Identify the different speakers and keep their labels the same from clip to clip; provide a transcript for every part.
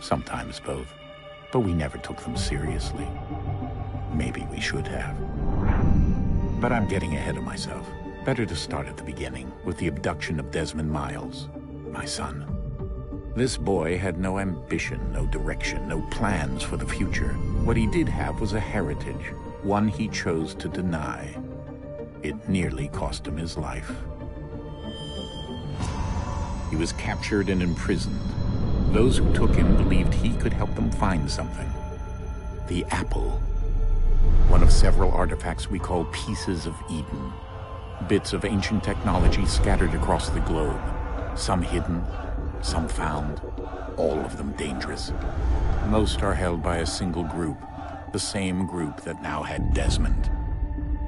Speaker 1: sometimes both. But we never took them seriously. Maybe we should have. But I'm getting ahead of myself. Better to start at the beginning, with the abduction of Desmond Miles, my son. This boy had no ambition, no direction, no plans for the future. What he did have was a heritage, one he chose to deny. It nearly cost him his life. He was captured and imprisoned. Those who took him believed he could help them find something. The apple. One of several artifacts we call pieces of Eden. Bits of ancient technology scattered across the globe. Some hidden, some found, all of them dangerous. Most are held by a single group, the same group that now had Desmond.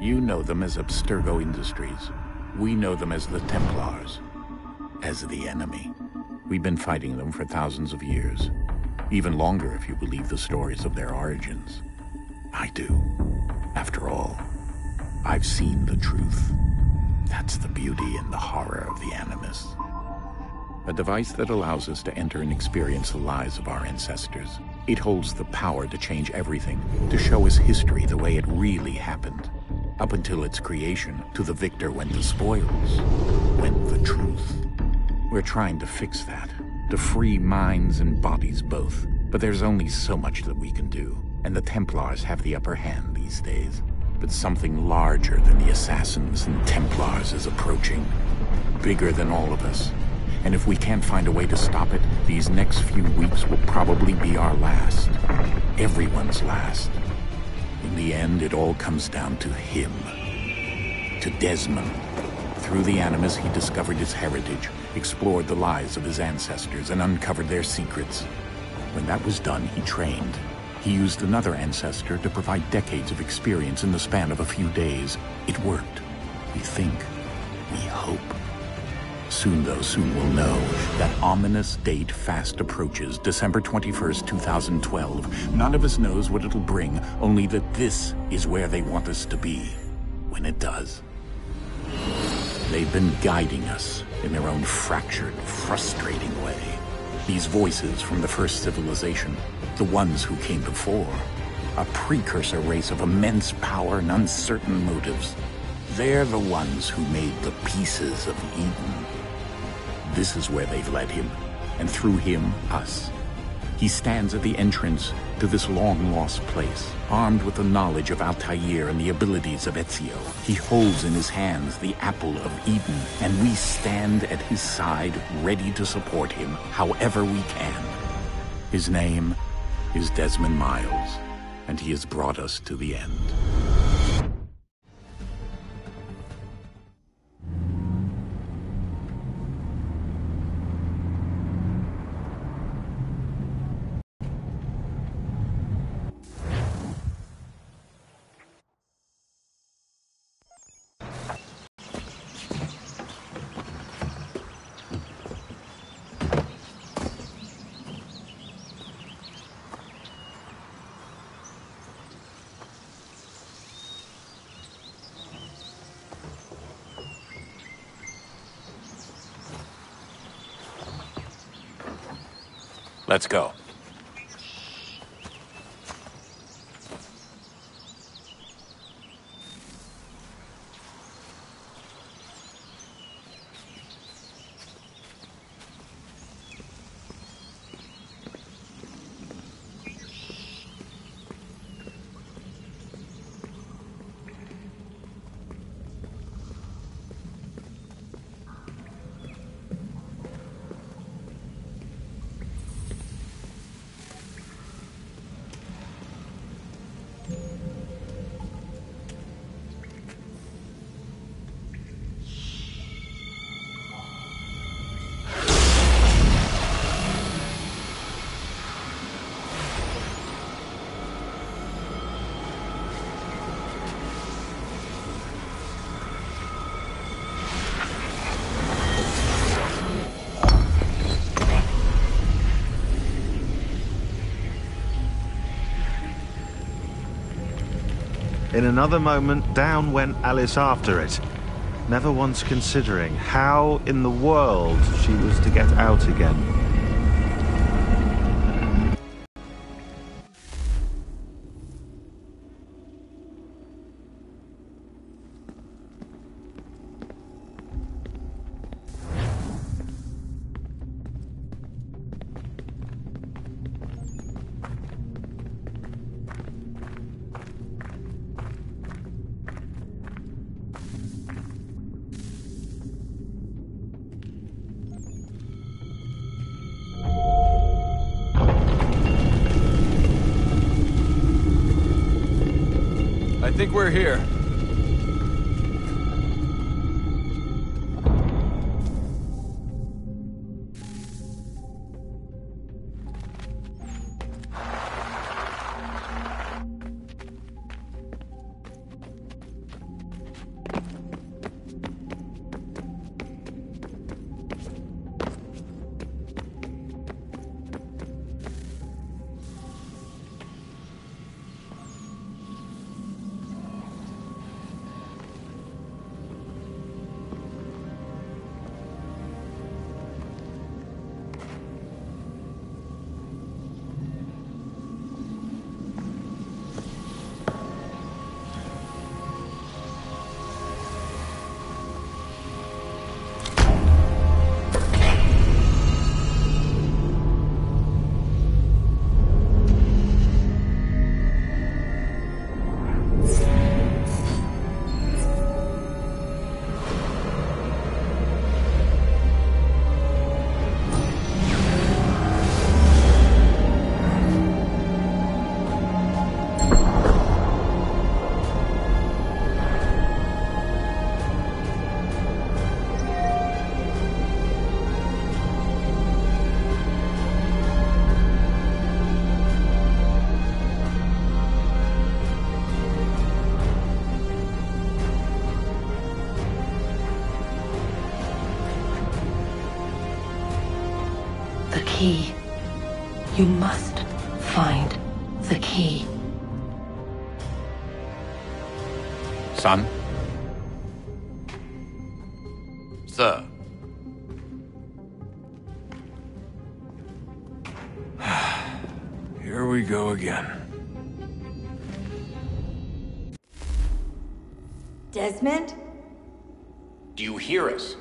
Speaker 1: You know them as Abstergo Industries. We know them as the Templars, as the enemy. We've been fighting them for thousands of years, even longer if you believe the stories of their origins. I do. After all, I've seen the truth. That's the beauty and the horror of the Animus. A device that allows us to enter and experience the lives of our ancestors. It holds the power to change everything, to show us history the way it really happened. Up until its creation, to the victor went the spoils, went the truth. We're trying to fix that, to free minds and bodies both. But there's only so much that we can do, and the Templars have the upper hand these days. But something larger than the Assassins and Templars is approaching, bigger than all of us. And if we can't find a way to stop it, these next few weeks will probably be our last. Everyone's last. In the end, it all comes down to him. To Desmond. Through the Animus, he discovered his heritage, explored the lives of his ancestors, and uncovered their secrets. When that was done, he trained. He used another ancestor to provide decades of experience in the span of a few days. It worked. We think. We hope. Soon, though, soon we'll know. That ominous date fast approaches, December 21st, 2012. None of us knows what it'll bring, only that this is where they want us to be, when it does. They've been guiding us in their own fractured, frustrating way. These voices from the first civilization, the ones who came before, a precursor race of immense power and uncertain motives. They're the ones who made the pieces of Eden. This is where they've led him, and through him, us. He stands at the entrance to this long-lost place, armed with the knowledge of Altair and the abilities of Ezio. He holds in his hands the apple of Eden, and we stand at his side, ready to support him however we can. His name is Desmond Miles, and he has brought us to the end. Let's go.
Speaker 2: In another moment, down went Alice after it, never once considering how in the world she was to get out again.
Speaker 3: I think we're here.
Speaker 4: The key. You must find the key.
Speaker 1: Son?
Speaker 3: Sir. Here we go again.
Speaker 5: Desmond?
Speaker 1: Do you hear us?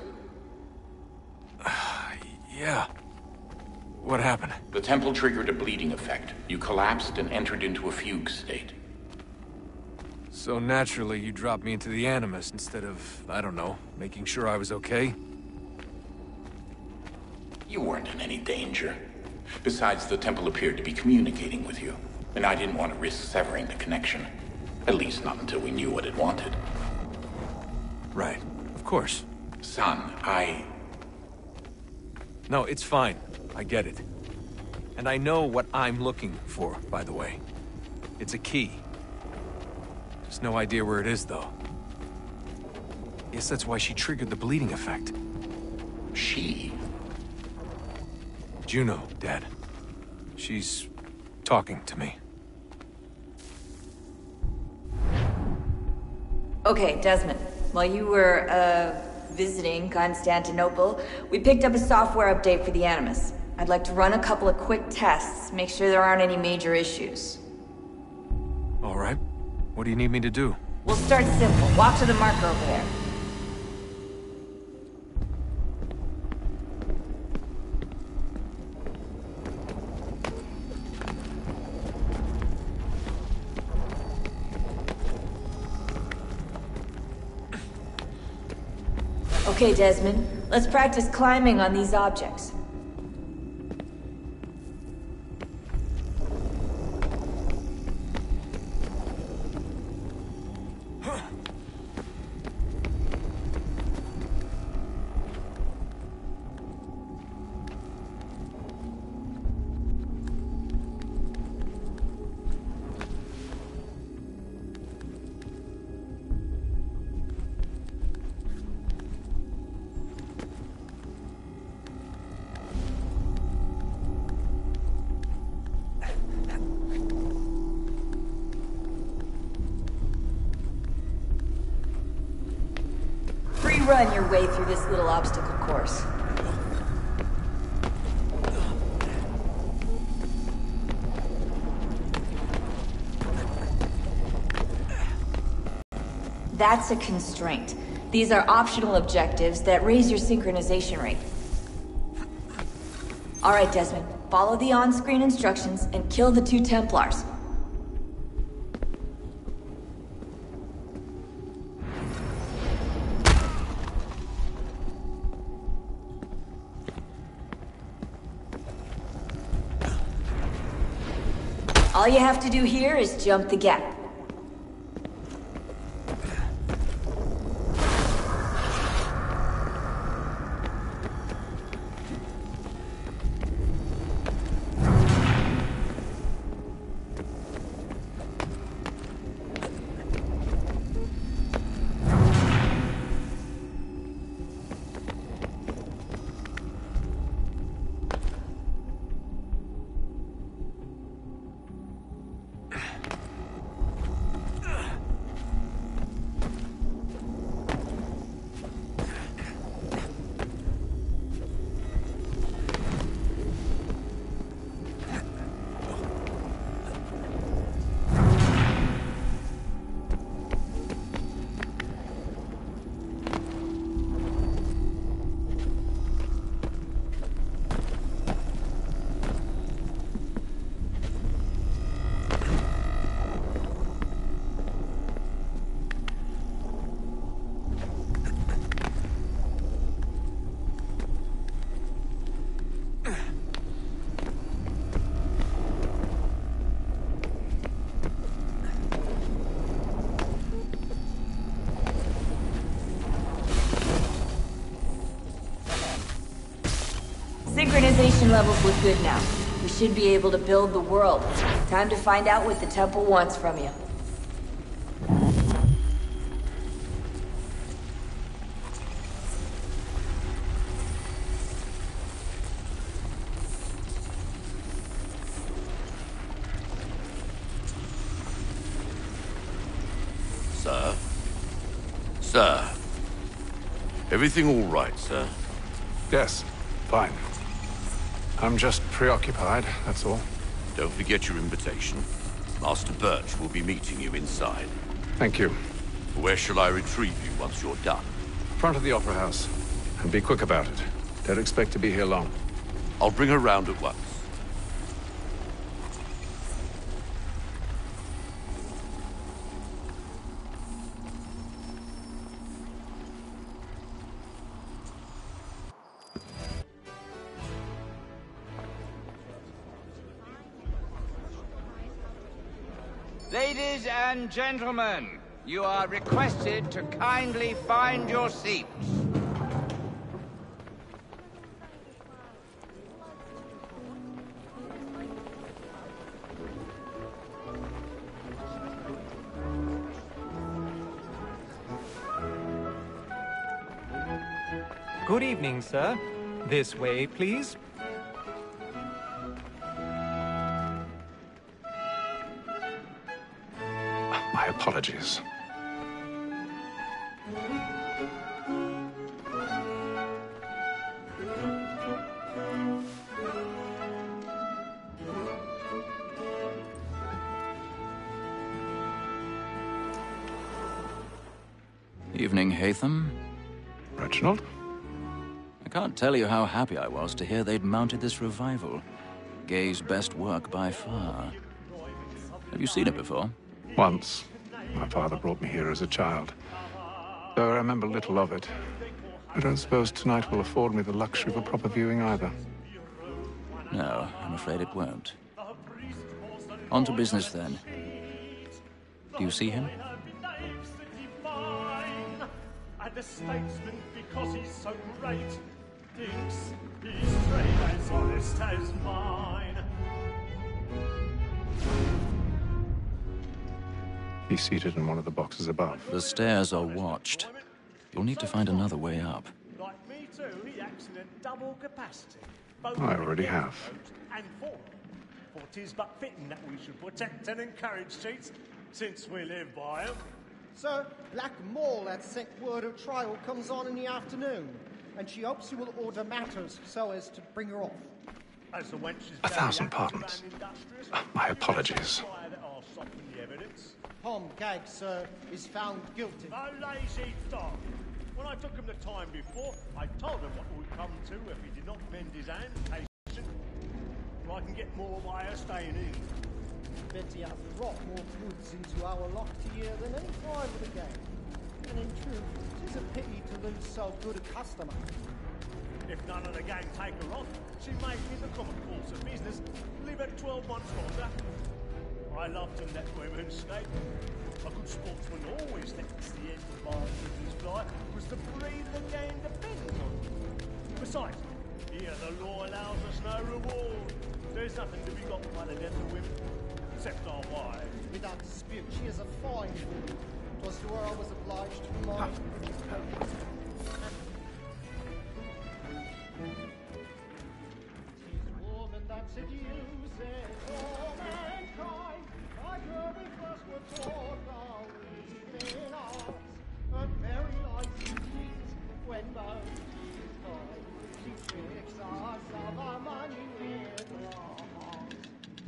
Speaker 3: Yeah. What happened?
Speaker 1: The temple triggered a bleeding effect. You collapsed and entered into a fugue state.
Speaker 3: So naturally, you dropped me into the Animus instead of, I don't know, making sure I was okay?
Speaker 1: You weren't in any danger. Besides, the temple appeared to be communicating with you, and I didn't want to risk severing the connection. At least not until we knew what it wanted.
Speaker 3: Right. Of course.
Speaker 1: Son,
Speaker 3: No, it's fine. I get it. And I know what I'm looking for, by the way. It's a key. Just no idea where it is, though. Guess that's why she triggered the bleeding effect.
Speaker 1: She?
Speaker 3: Juno, Dad. She's talking to me.
Speaker 5: Okay, Desmond. While you were, visiting Constantinople, we picked up a software update for the Animus. I'd like to run a couple of quick tests, make sure there aren't any major issues.
Speaker 3: All right. What do you need me to do?
Speaker 5: We'll start simple. Walk to the marker over there. Okay, Desmond. Let's practice climbing on these objects. Run your way through this little obstacle course. That's a constraint. These are optional objectives that raise your synchronization rate. All right, Desmond. Follow the on-screen instructions and kill the 2 Templars. All you have to do here is jump the gap. Energy levels look good now. We should be able to build the world. Time to find out what the temple wants from you.
Speaker 6: Sir? Sir? Everything all right, sir?
Speaker 7: Yes, fine. I'm just preoccupied, that's all.
Speaker 6: Don't forget your invitation. Master Birch will be meeting you inside.
Speaker 7: Thank you.
Speaker 6: Where shall I retrieve you once you're done?
Speaker 7: Front of the Opera House. And be quick about it. Don't expect to be here long.
Speaker 6: I'll bring her round at once.
Speaker 8: Ladies and gentlemen, you are requested to kindly find your seats.
Speaker 9: Good evening, sir. This way, please.
Speaker 7: My apologies.
Speaker 10: Evening, Haytham.
Speaker 7: Reginald?
Speaker 10: I can't tell you how happy I was to hear they'd mounted this revival. Gay's best work by far. Have you seen it before?
Speaker 7: Once. My father brought me here as a child. Though I remember little of it. I don't suppose tonight will afford me the luxury of a proper viewing either.
Speaker 10: No, I'm afraid it won't. On to business then. Do you see him?
Speaker 11: And a statesman because he's so great thinks his trade as honest as mine.
Speaker 7: He's seated in one of the boxes above.
Speaker 10: The stairs are watched. You'll need to find another way up.
Speaker 11: Like me too, he acts in a double capacity.
Speaker 7: I already have.
Speaker 11: And for 'tis but fitting that we should protect and encourage cheats, since we live by 'em.
Speaker 12: Sir, Black Mall had sent word of trial comes on in the afternoon, and she hopes you will order matters so as to bring her off.
Speaker 11: As the wench is
Speaker 7: 1,000 pardons. My apologies.
Speaker 12: Tom Gag, sir, is found guilty.
Speaker 11: No lazy dog. When I took him the time before, I told him what would come to if he did not bend his hand patient. I can get more by her staying in.
Speaker 12: Betty hath brought more goods into our locked year than any time of the game. And in truth, 'tis a pity to lose so good a customer.
Speaker 11: If none of the gang take her on, she may, in the common course of business, live at 12 months longer. I love to let women escape. A good sportsman always lets the end of our business fly, because the breed of the game depends on it. Besides, here the law allows us no reward. There's nothing to be got by the death of women, except our wives.
Speaker 12: Without dispute, she is a fine woman. 'Twas to her I was obliged for mine. Woman that seduces all mankind, like her we first were taught our evening arts. A very nice cheat when both she's kind. She tricks us of our money with her heart.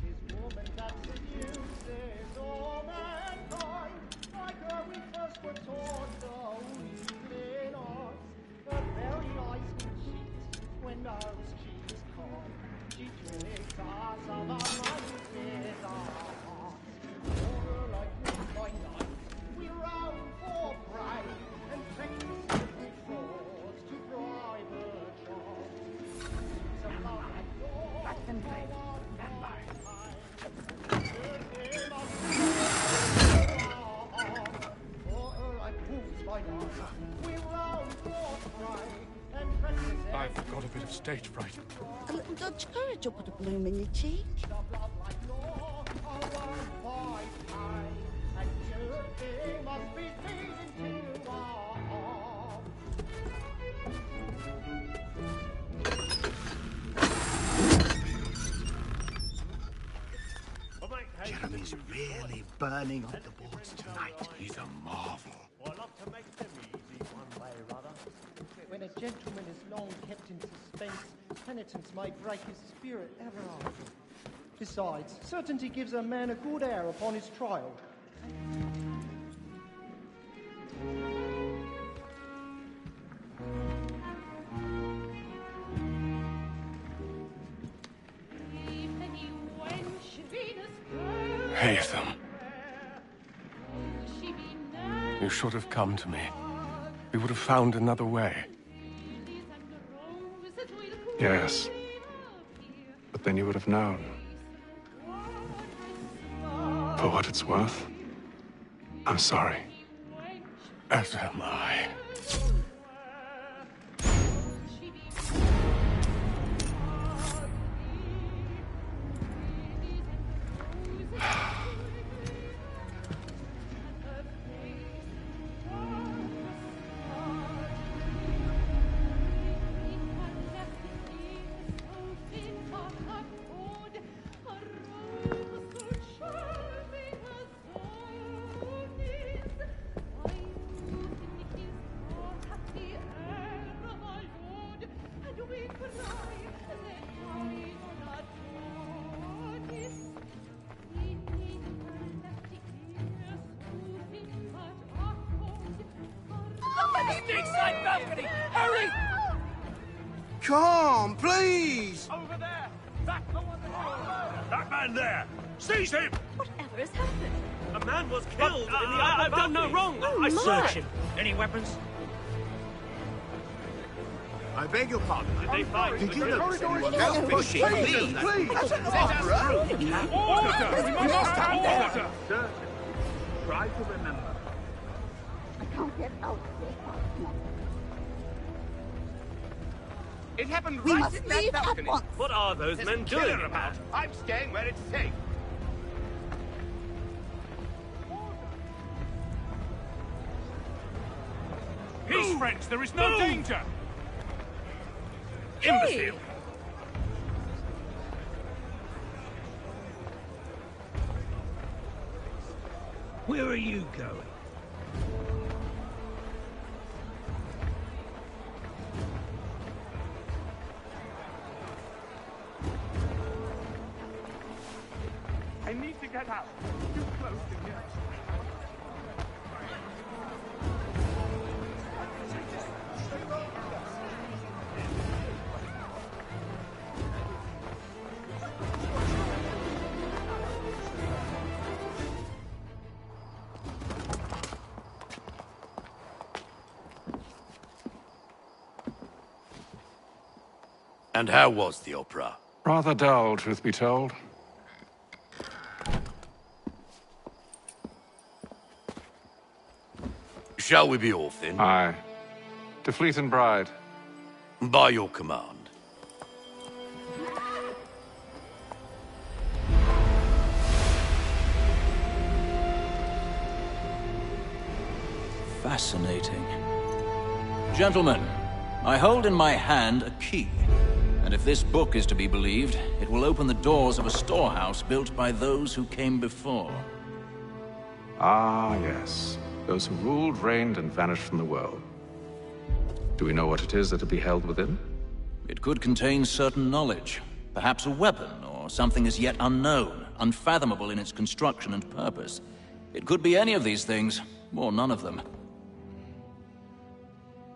Speaker 12: 'Tis woman that seduces all mankind, like her we first were taught our evening arts. A very nice cheat when both she's kind. She tricks us of our money with her heart. For like we by night, we roam for prey and practice every fraud to bribe her child. She's a lie, back and play, stand by. For her like wolves by night, we roam for prey
Speaker 7: I've got a bit of stage fright.
Speaker 13: A little Dutch courage will put a bloom in your cheek.
Speaker 14: Jeremy's really burning on the boards tonight.
Speaker 6: He's a marvel.
Speaker 11: I love to make them easy one way or other.
Speaker 12: When a gentleman is long kept in suspense, penitence may break his spirit ever after. Besides, certainty gives a man a good air upon his trial.
Speaker 7: Haytham. You should have come to me. We would have found another way. Yes. But then you would have known. For what it's worth, I'm sorry. As am I.
Speaker 14: Come, please!
Speaker 11: Over there! That's the one
Speaker 6: That man there! Seize him!
Speaker 15: Whatever has happened?
Speaker 11: A man was killed in the
Speaker 16: I've done no wrong.
Speaker 15: Oh,
Speaker 16: I
Speaker 15: my.
Speaker 16: searched him. Any weapons?
Speaker 14: I beg your pardon.
Speaker 16: Did they fight?
Speaker 14: Did you notice anyone else pushing? Please! That's an opera!
Speaker 11: Order! We must have order!
Speaker 14: Sir, try to remember.
Speaker 13: I can't get out of here fast enough.
Speaker 8: It happened
Speaker 13: We
Speaker 8: right
Speaker 13: must
Speaker 8: in that
Speaker 13: leave at
Speaker 8: balcony.
Speaker 13: once.
Speaker 16: What are those
Speaker 8: There's
Speaker 16: men
Speaker 8: a killer
Speaker 16: doing?
Speaker 8: about. I'm staying where it's safe.
Speaker 11: Peace, friends! There is no danger!
Speaker 16: Imbecile!
Speaker 17: Where are you going?
Speaker 11: I need to get out. Too close to here.
Speaker 6: And how was the opera?
Speaker 7: Rather dull, truth be told.
Speaker 6: Shall we be off then?
Speaker 7: Aye. To Fleet and Bride.
Speaker 6: By your command.
Speaker 10: Fascinating. Gentlemen, I hold in my hand a key. And if this book is to be believed, it will open the doors of a storehouse built by those who came before.
Speaker 7: Ah, yes. Those who ruled, reigned, and vanished from the world. Do we know what it is that will be held within?
Speaker 10: It could contain certain knowledge. Perhaps a weapon, or something as yet unknown, unfathomable in its construction and purpose. It could be any of these things, or none of them.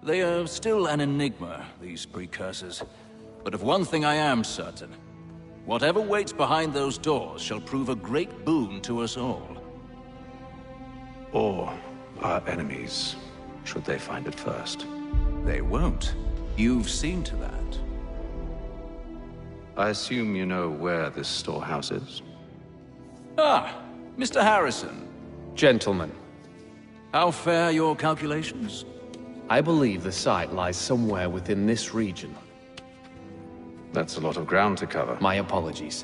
Speaker 10: They are still an enigma, these precursors. But of one thing I am certain. Whatever waits behind those doors shall prove a great boon to us all.
Speaker 7: Or our enemies, should they find it first.
Speaker 10: They won't. You've seen to that.
Speaker 7: I assume you know where this storehouse is?
Speaker 10: Ah, Mr. Harrison.
Speaker 9: Gentlemen.
Speaker 10: How fare your calculations?
Speaker 15: I believe the site lies somewhere within this region.
Speaker 7: That's a lot of ground to cover.
Speaker 15: My apologies.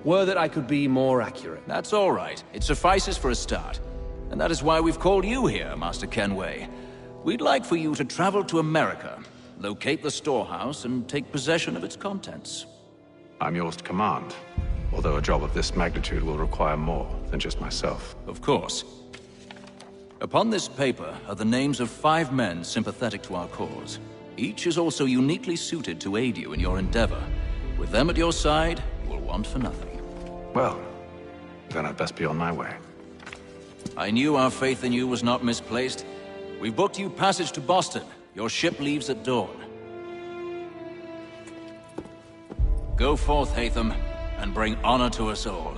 Speaker 15: Were that I could be more accurate.
Speaker 10: That's all right. It suffices for a start. And that is why we've called you here, Master Kenway. We'd like for you to travel to America, locate the storehouse, and take possession of its contents.
Speaker 7: I'm yours to command, although a job of this magnitude will require more than just myself.
Speaker 10: Of course. Upon this paper are the names of 5 men sympathetic to our cause. Each is also uniquely suited to aid you in your endeavor. With them at your side, you will want for nothing.
Speaker 7: Well, then I'd best be on my way.
Speaker 10: I knew our faith in you was not misplaced. We've booked you passage to Boston. Your ship leaves at dawn. Go forth, Hatham, and bring honor to us all.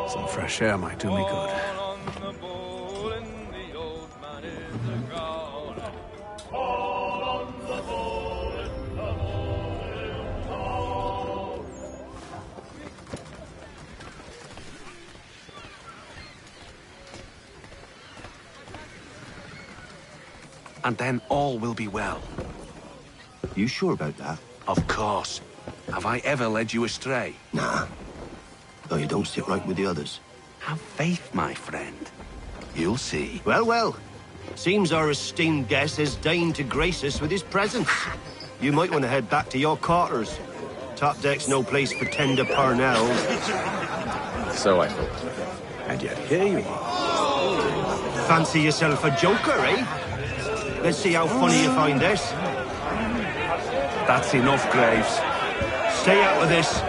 Speaker 7: Some fresh air might do me good. And then all will be well.
Speaker 14: You sure about that?
Speaker 6: Of course. Have I ever led you astray?
Speaker 14: Nah. Though you don't sit right with the others.
Speaker 6: Have faith, my friend. You'll see.
Speaker 14: Well, well. Seems our esteemed guest has deigned to grace us with his presence. You might want to head back to your quarters. Top deck's no place for tender parnells.
Speaker 7: So I thought. And yet here you are.
Speaker 14: Fancy yourself a joker, eh? Let's see how funny you find this.
Speaker 6: That's enough, Graves.
Speaker 14: Stay out of this.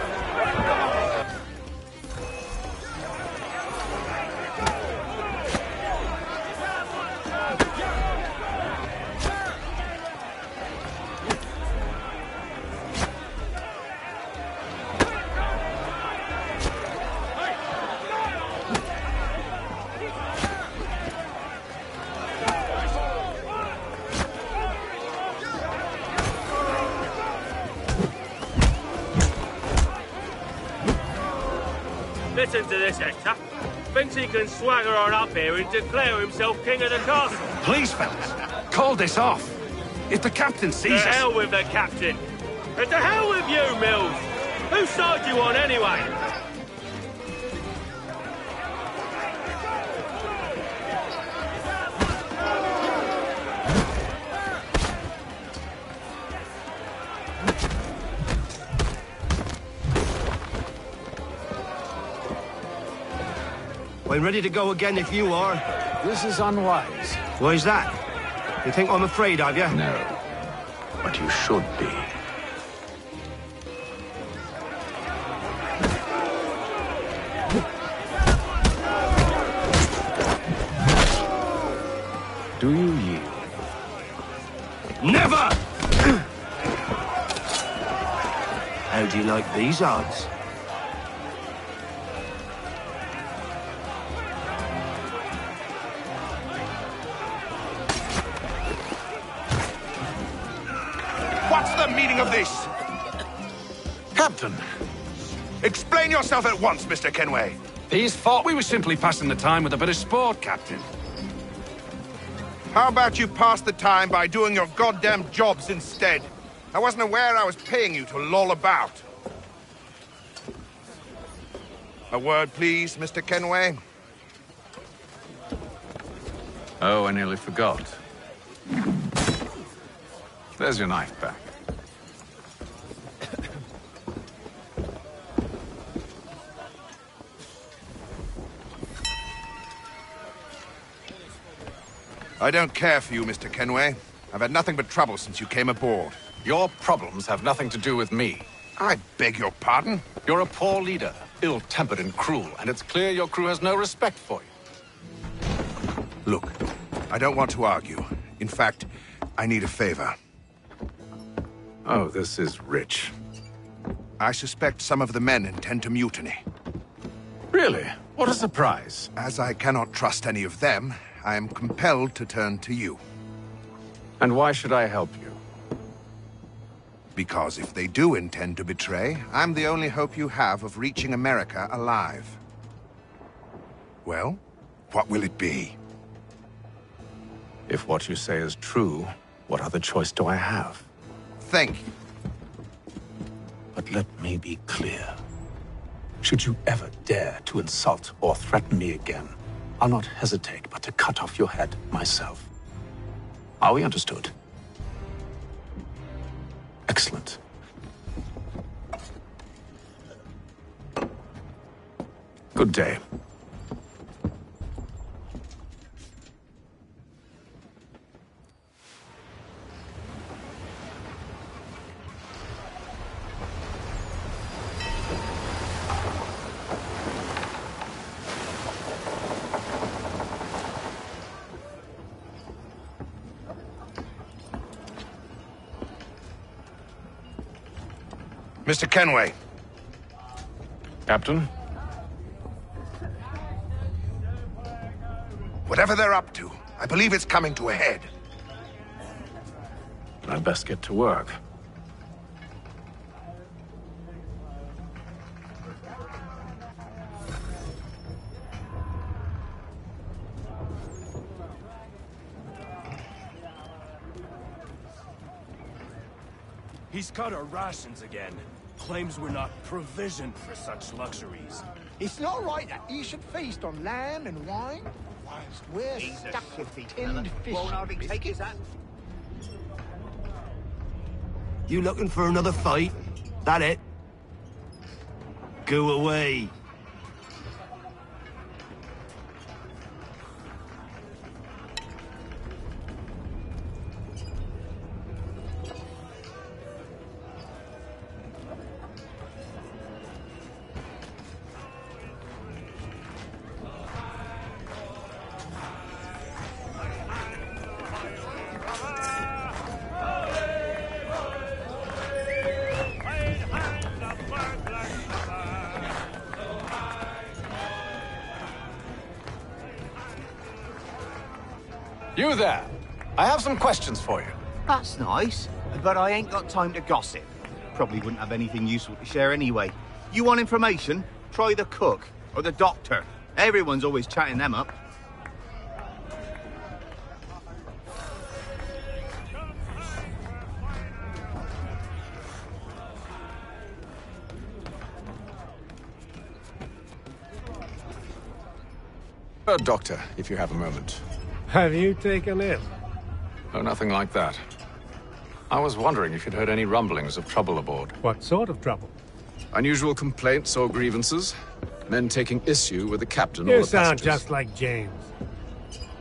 Speaker 16: Listen to this, Hector. Thinks he can swagger on up here and declare himself king of the castle.
Speaker 6: Please, fellas, call this off. If the captain sees us...
Speaker 16: To hell with the captain. And to hell with you, Mills. Whose side you on, anyway?
Speaker 14: I'm ready to go again if you are.
Speaker 7: This is unwise.
Speaker 14: Why's that? You think I'm afraid of you?
Speaker 7: No. But you should be. Do you yield?
Speaker 14: Never! How do you like these odds?
Speaker 6: What's the meaning of this?
Speaker 7: Captain!
Speaker 6: Explain yourself at once, Mr. Kenway.
Speaker 7: He's thought we were simply passing the time with a bit of sport, Captain.
Speaker 6: How about you pass the time by doing your goddamn jobs instead? I wasn't aware I was paying you to loll about. A word, please, Mr. Kenway.
Speaker 7: Oh, I nearly forgot. There's your knife back.
Speaker 6: I don't care for you, Mr. Kenway. I've had nothing but trouble since you came aboard.
Speaker 7: Your problems have nothing to do with me.
Speaker 6: I beg your pardon?
Speaker 7: You're a poor leader, ill-tempered and cruel, and it's clear your crew has no respect for you.
Speaker 6: Look, I don't want to argue. In fact, I need a favor.
Speaker 7: Oh, this is rich.
Speaker 6: I suspect some of the men intend to mutiny.
Speaker 7: Really? What a surprise.
Speaker 6: As I cannot trust any of them, I am compelled to turn to you.
Speaker 7: And why should I help you?
Speaker 6: Because if they do intend to betray, I'm the only hope you have of reaching America alive. Well, what will it be?
Speaker 7: If what you say is true, what other choice do I have?
Speaker 6: Thank you.
Speaker 7: But let me be clear. Should you ever dare to insult or threaten me again, I'll not hesitate but to cut off your head myself. Are we understood? Excellent. Good day.
Speaker 6: Mr. Kenway.
Speaker 7: Captain?
Speaker 6: Whatever they're up to, I believe it's coming to a head.
Speaker 7: I'd best get to work.
Speaker 18: He's cut our rations again. Claims we're not provisioned for such luxuries.
Speaker 19: It's not right that you should feast on lamb and wine, whilst we're stuck with tinned fish.
Speaker 14: Won't
Speaker 19: and
Speaker 14: Harvey take his
Speaker 19: biscuits.
Speaker 14: You looking for another fight? That it? Go away.
Speaker 7: You there! I have some questions for you.
Speaker 20: That's nice, but I ain't got time to gossip. Probably wouldn't have anything useful to share anyway. You want information? Try the cook or the doctor. Everyone's always chatting them up.
Speaker 7: Doctor, if you have a moment.
Speaker 17: Have you taken ill?
Speaker 7: Oh, nothing like that. I was wondering if you'd heard any rumblings of trouble aboard.
Speaker 17: What sort of trouble?
Speaker 7: Unusual complaints or grievances? Men taking issue with the captain or
Speaker 17: You
Speaker 7: the
Speaker 17: sound
Speaker 7: passengers?
Speaker 17: just like James.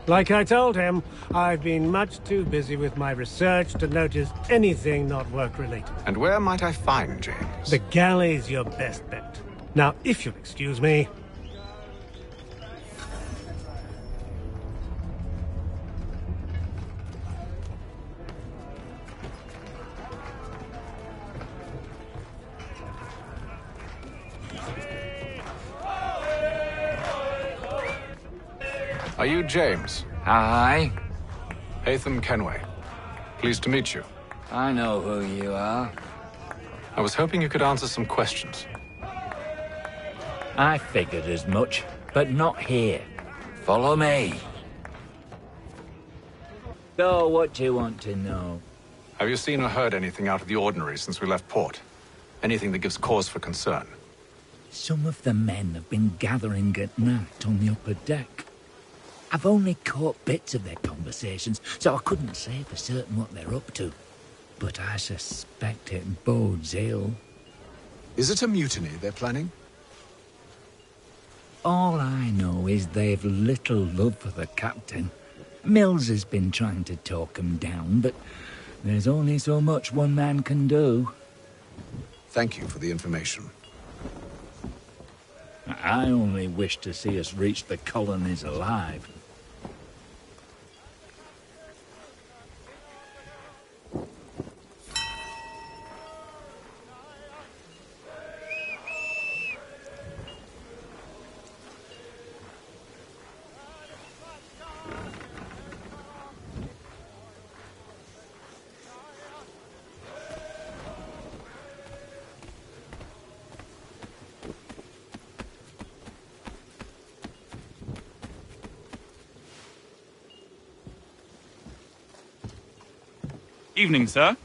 Speaker 17: Like I told him, I've been much too busy with my research to notice anything not work-related.
Speaker 7: And where might I find James?
Speaker 17: The galley's your best bet. Now, if you'll excuse me...
Speaker 7: Are you James?
Speaker 21: Aye.
Speaker 7: Hatham Kenway. Pleased to meet you.
Speaker 21: I know who you are.
Speaker 7: I was hoping you could answer some questions.
Speaker 21: I figured as much, but not here. Follow me. So, what do you want to know?
Speaker 7: Have you seen or heard anything out of the ordinary since we left port? Anything that gives cause for concern?
Speaker 21: Some of the men have been gathering at night on the upper deck. I've only caught bits of their conversations, so I couldn't say for certain what they're up to. but I suspect it bodes ill.
Speaker 7: Is it a mutiny they're planning?
Speaker 21: All I know is they've little love for the captain. Mills has been trying to talk him down, but there's only so much one man can do.
Speaker 7: Thank you for the information.
Speaker 21: I only wish to see us reach the colonies alive.
Speaker 2: Evening, sir.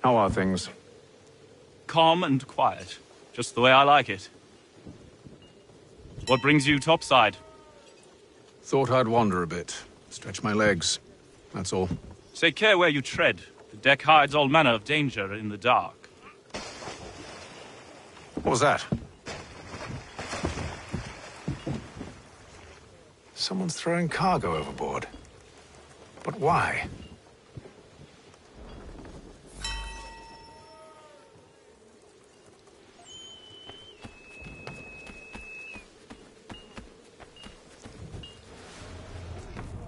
Speaker 7: How are things?
Speaker 2: Calm and quiet. Just the way I like it. What brings you topside?
Speaker 7: Thought I'd wander a bit. Stretch my legs. That's all.
Speaker 2: Take care where you tread. The deck hides all manner of danger in the dark.
Speaker 7: What was that? Someone's throwing cargo overboard. But why?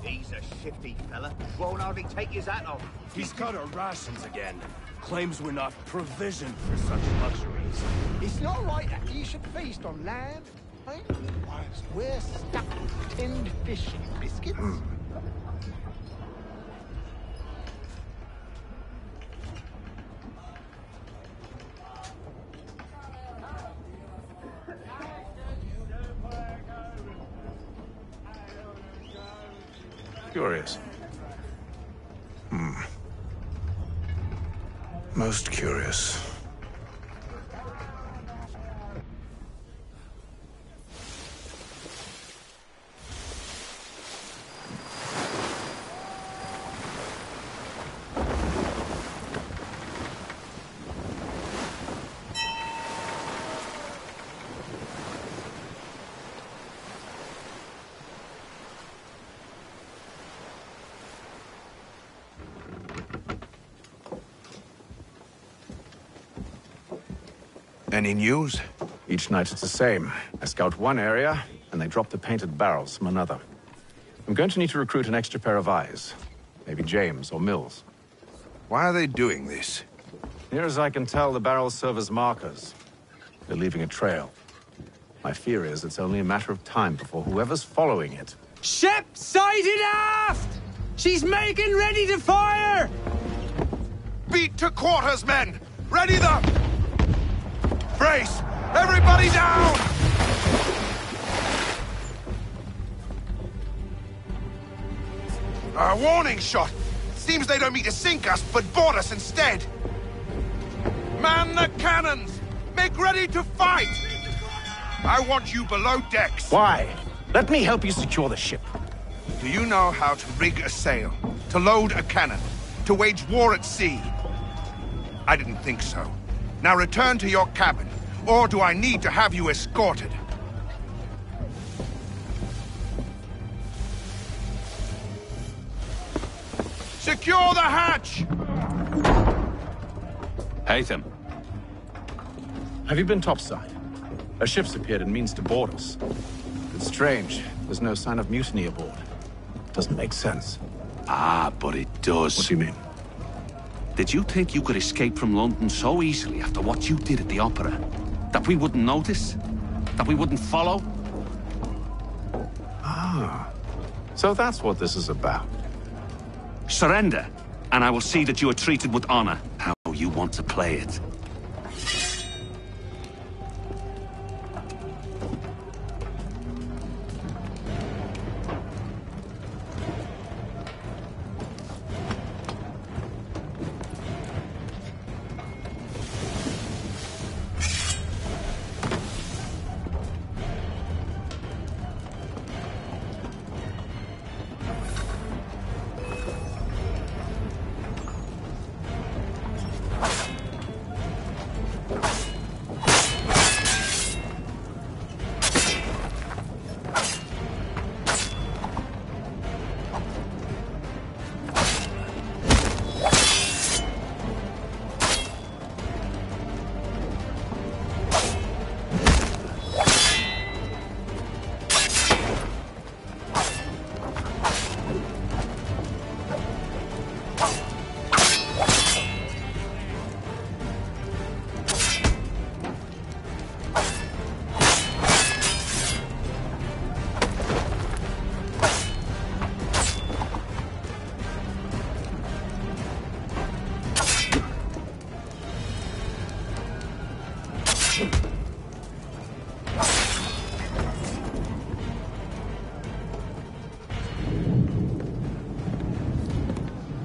Speaker 20: He's a shifty fella. Won't hardly take his hat off.
Speaker 18: He's cut our rations again. Claims we're not provisioned for such luxuries.
Speaker 19: It's not right that he should feast on land, eh? Whilst we're stuck with tinned fish and biscuits.
Speaker 7: Curious. Most curious.
Speaker 6: Any news?
Speaker 7: Each night it's the same. I scout one area, and they drop the painted barrels from another. I'm going to need to recruit an extra pair of eyes. Maybe James or Mills.
Speaker 6: Why are they doing this?
Speaker 7: Near as I can tell, the barrels serve as markers. They're leaving a trail. My fear is it's only a matter of time before whoever's following it...
Speaker 22: Ship sighted aft! She's making ready to fire!
Speaker 6: Beat to quarters, men! Ready the... Brace! Everybody down! A warning shot! Seems they don't mean to sink us, but board us instead! Man the cannons! Make ready to fight! I want you below decks!
Speaker 7: Why? Let me help you secure the ship.
Speaker 6: Do you know how to rig a sail? To load a cannon? To wage war at sea? I didn't think so. Now return to your cabin, or do I need to have you escorted? Secure the hatch!
Speaker 2: Haytham.
Speaker 7: Have you been topside? A ship's appeared and means to board us. It's strange. There's no sign of mutiny aboard. Doesn't make sense.
Speaker 23: Ah, but it does.
Speaker 7: What do you mean?
Speaker 23: Did you think you could escape from London so easily after what you did at the opera? That we wouldn't notice? That we wouldn't follow?
Speaker 7: Ah. So that's what this is about.
Speaker 23: Surrender, and I will see that you are treated with honor. How you want to play it.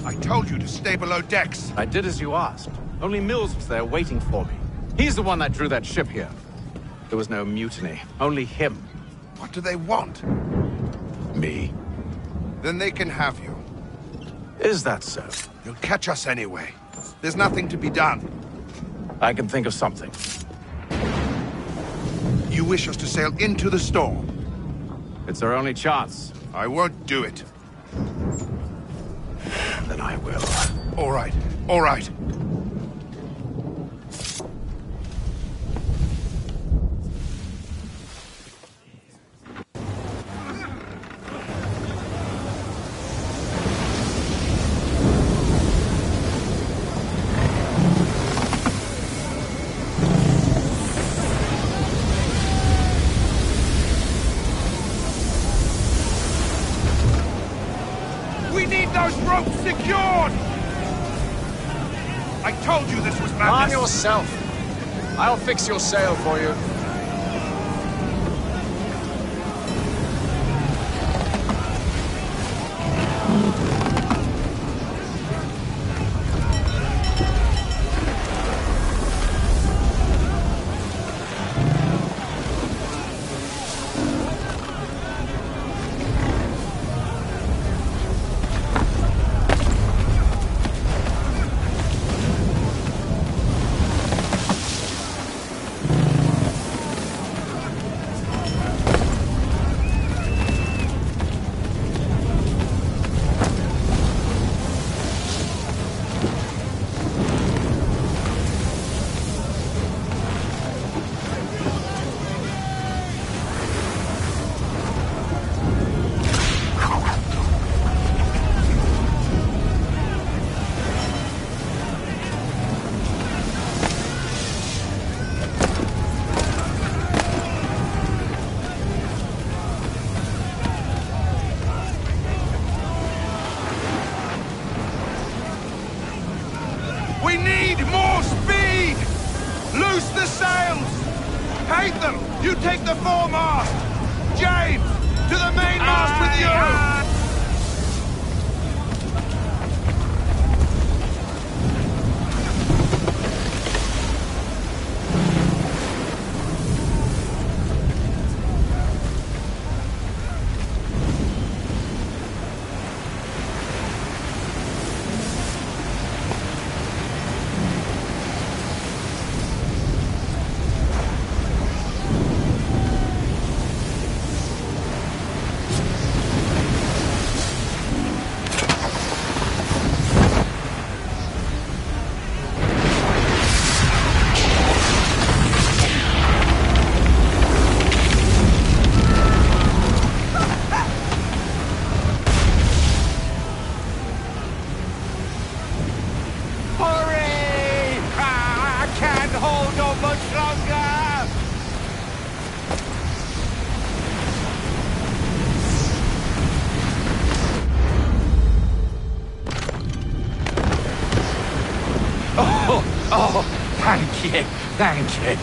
Speaker 6: I told you to stay below decks.
Speaker 1: I did as you asked. Only Mills was there waiting for me. He's the one that drew that ship here. There was no mutiny, only him.
Speaker 6: What do they want?
Speaker 1: Me.
Speaker 6: Then they can have you.
Speaker 1: Is that so?
Speaker 6: You'll catch us anyway. There's nothing to be done.
Speaker 1: I can think of something.
Speaker 6: You wish us to sail into the storm?
Speaker 1: It's our only chance.
Speaker 6: I won't do it.
Speaker 1: Then I will.
Speaker 6: All right, all right. We need those ropes secured! I told you this was madness!
Speaker 1: Arm yourself. I'll fix your sail for you.
Speaker 6: We need more speed! Loose the sails! Haytham, you take the foremast! James, to the mainmast with you!
Speaker 8: Hurry! I can't hold on much longer!
Speaker 1: Oh, thank you, thank you.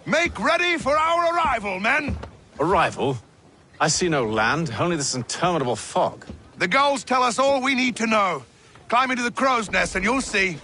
Speaker 6: Make ready for our arrival, men!
Speaker 1: Arrival? I see no land, only this interminable fog.
Speaker 6: The goals tell us all we need to know. Climb into the crow's nest and you'll see.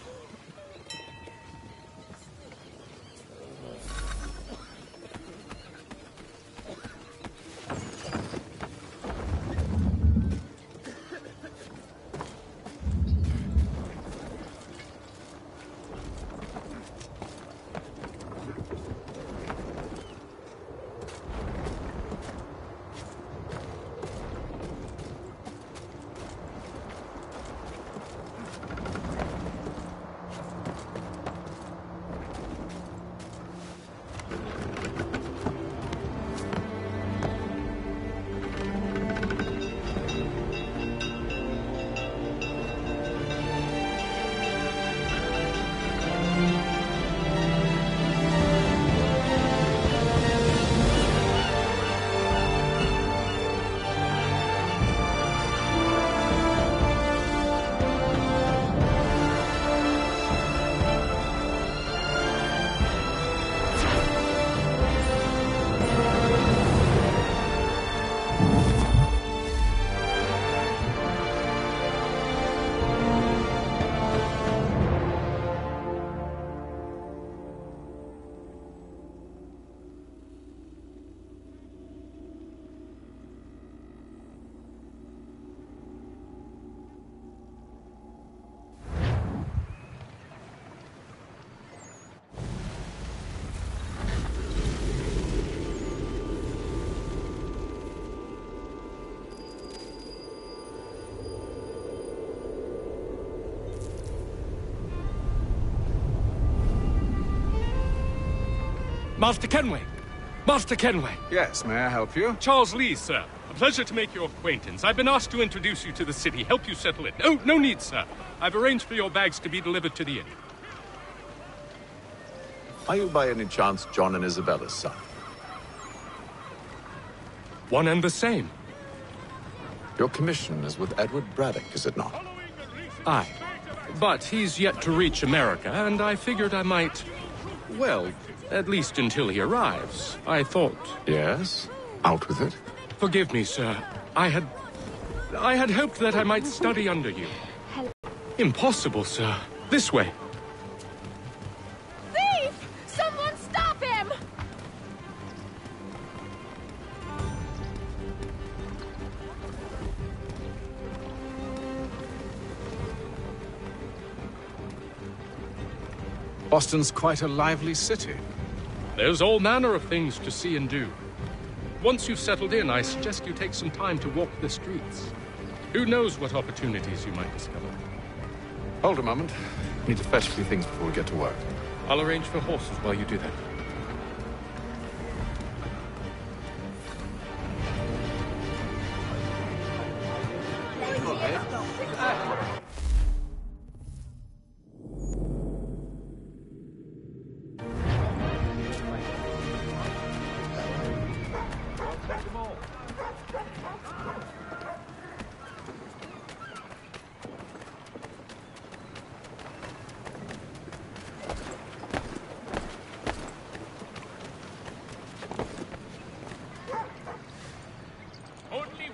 Speaker 18: Master Kenway! Master Kenway!
Speaker 1: Yes, may I help you?
Speaker 18: Charles Lee, sir. A pleasure to make your acquaintance. I've been asked to introduce you to the city, help you settle it. Oh, no need, sir. I've arranged for your bags to be delivered to the inn.
Speaker 7: Are you by any chance John and Isabella's son?
Speaker 18: One and the same.
Speaker 7: Your commission is with Edward Braddock, is it not?
Speaker 18: Aye. But he's yet to reach America, and I figured I might... Well, at least until he arrives, I thought...
Speaker 7: Yes? Out with it.
Speaker 18: Forgive me, sir. I had hoped that I might study under you. Impossible, sir. This way.
Speaker 3: Thief! Someone stop him!
Speaker 1: Boston's quite a lively city.
Speaker 18: There's all manner of things to see and do. Once you've settled in, I suggest you take some time to walk the streets. Who knows what opportunities you might discover.
Speaker 1: Hold a moment. Need to fetch a few things before we get to work.
Speaker 18: I'll arrange for horses while you do that.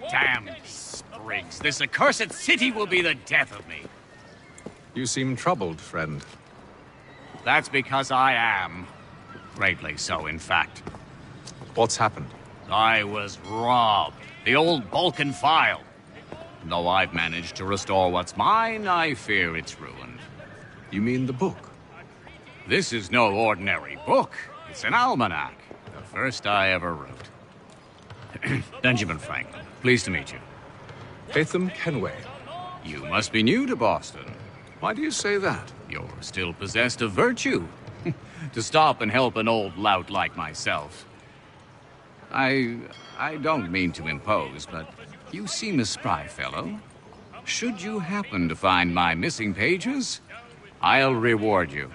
Speaker 8: Damn sprigs. This accursed city will be the death of me.
Speaker 1: You seem troubled, friend.
Speaker 8: That's because I am. Greatly so, in fact.
Speaker 1: What's happened?
Speaker 8: I was robbed. The old Balkan file. Though I've managed to restore what's mine, I fear it's ruined.
Speaker 1: You mean the book?
Speaker 8: This is no ordinary book. It's an almanac. The first I ever wrote. Benjamin Franklin. Pleased to meet you.
Speaker 1: Hatham Kenway.
Speaker 8: You must be new to Boston.
Speaker 1: Why do you say that?
Speaker 8: You're still possessed of virtue. To stop and help an old lout like myself. I don't mean to impose, but you seem a spry fellow. Should you happen to find my missing pages, I'll reward you.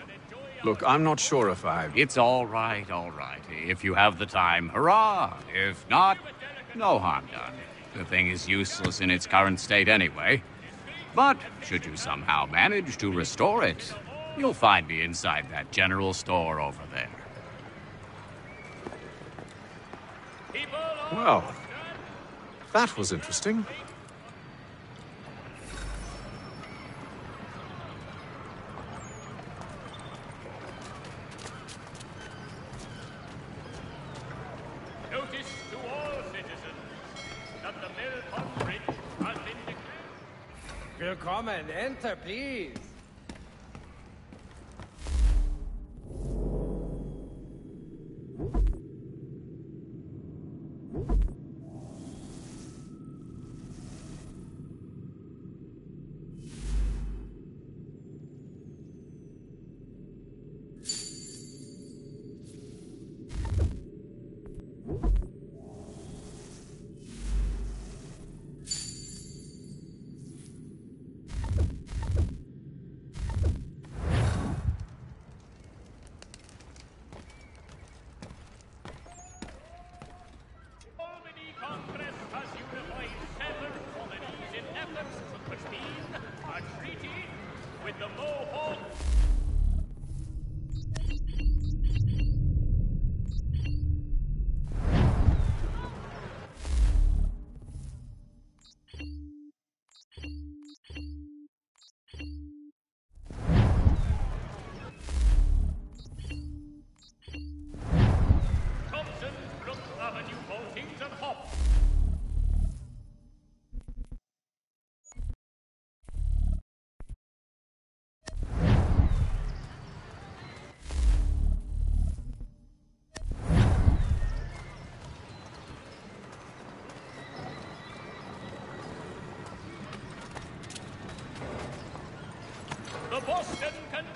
Speaker 1: Look, I'm not sure if
Speaker 8: It's all right, all right. If you have the time, hurrah! If not, no harm done. The thing is useless in its current state anyway. But should you somehow manage to restore it, you'll find me inside that general store over there.
Speaker 1: Well, that was interesting.
Speaker 22: You come and enter, please.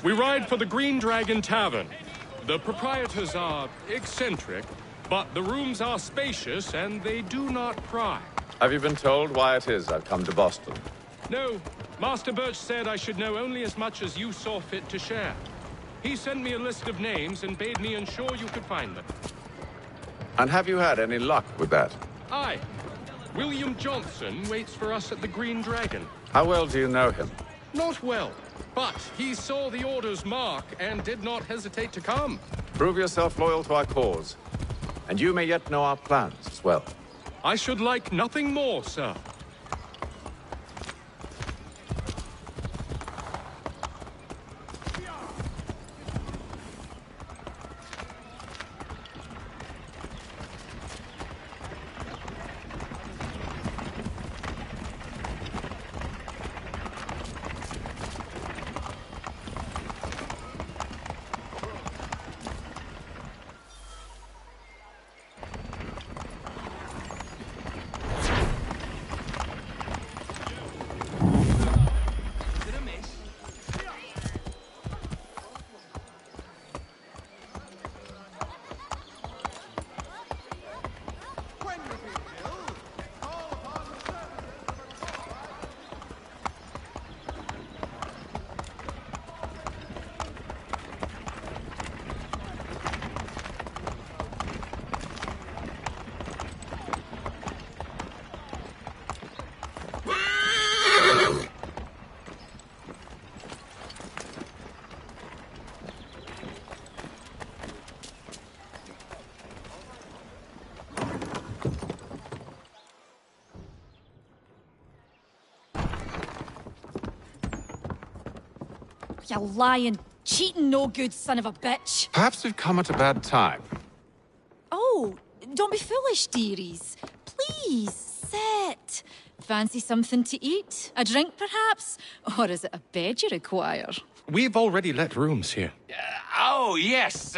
Speaker 18: We ride for the Green Dragon Tavern. The proprietors are eccentric, but the rooms are spacious and they do not pry.
Speaker 4: Have you been told why it is I've come to Boston?
Speaker 18: No, Master Birch said I should know only as much as you saw fit to share. He sent me a list of names and bade me ensure you could find them.
Speaker 4: And have you had any luck with that?
Speaker 18: Aye. William Johnson waits for us at the Green Dragon.
Speaker 4: How well do you know him?
Speaker 18: Not well, but he saw the order's mark and did not hesitate to come.
Speaker 4: Prove yourself loyal to our cause, and you may yet know our plans as well.
Speaker 18: I should like nothing more, sir.
Speaker 3: You lying, cheating, no good son of a bitch.
Speaker 4: Perhaps we've come at a bad time.
Speaker 3: Oh, don't be foolish, dearies. Please, sit. Fancy something to eat? A drink, perhaps? Or is it a bed you require?
Speaker 18: We've already let rooms here.
Speaker 8: Oh, yes.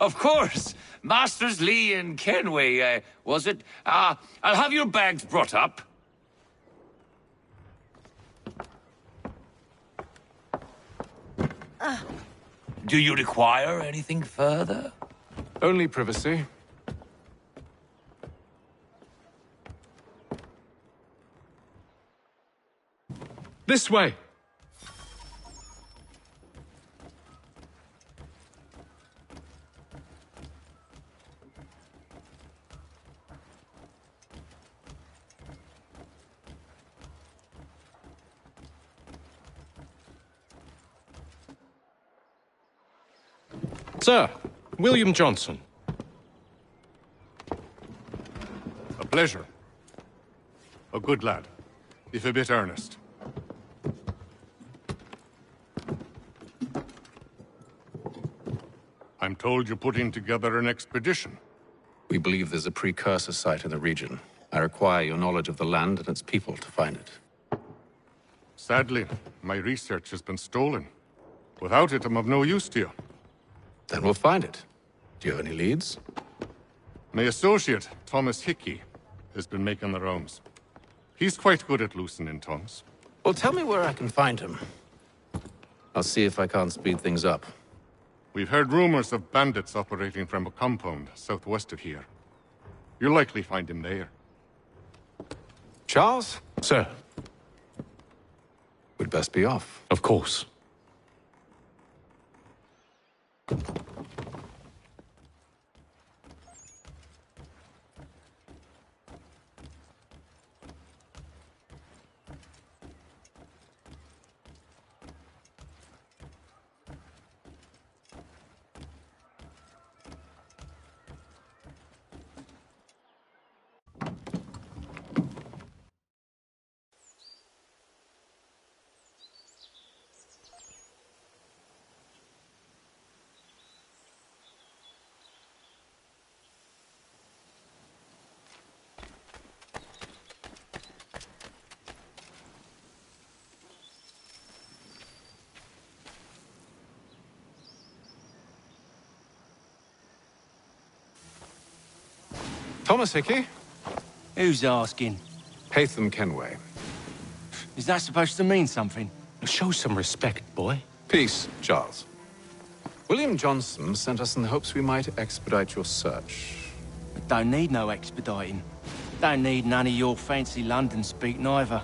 Speaker 8: Of course. Masters Lee and Kenway, was it? I'll have your bags brought up. Do you require anything further?
Speaker 4: Only privacy.
Speaker 18: This way. Sir, William Johnson.
Speaker 5: A pleasure. A good lad, if a bit earnest. I'm told you're putting together an expedition.
Speaker 4: We believe there's a precursor site in the region. I require your knowledge of the land and its people to find it.
Speaker 5: Sadly, my research has been stolen. Without it, I'm of no use to you.
Speaker 7: Then we'll find it. Do you have any leads?
Speaker 5: My associate, Thomas Hickey, has been making the rounds. He's quite good at loosening tongues.
Speaker 7: Well, tell me where I can find him. I'll see if I can't speed things up.
Speaker 5: We've heard rumors of bandits operating from a compound southwest of here. You'll likely find him there.
Speaker 7: Charles?
Speaker 11: Sir.
Speaker 7: We'd best be off.
Speaker 11: Of course.
Speaker 7: Thomas Hickey?
Speaker 12: Who's asking?
Speaker 7: Haytham Kenway.
Speaker 12: Is that supposed to mean something?
Speaker 11: Show some respect, boy.
Speaker 7: Peace, Charles. William Johnson sent us in the hopes we might expedite your search.
Speaker 12: I don't need no expediting. Don't need none of your fancy London speak neither.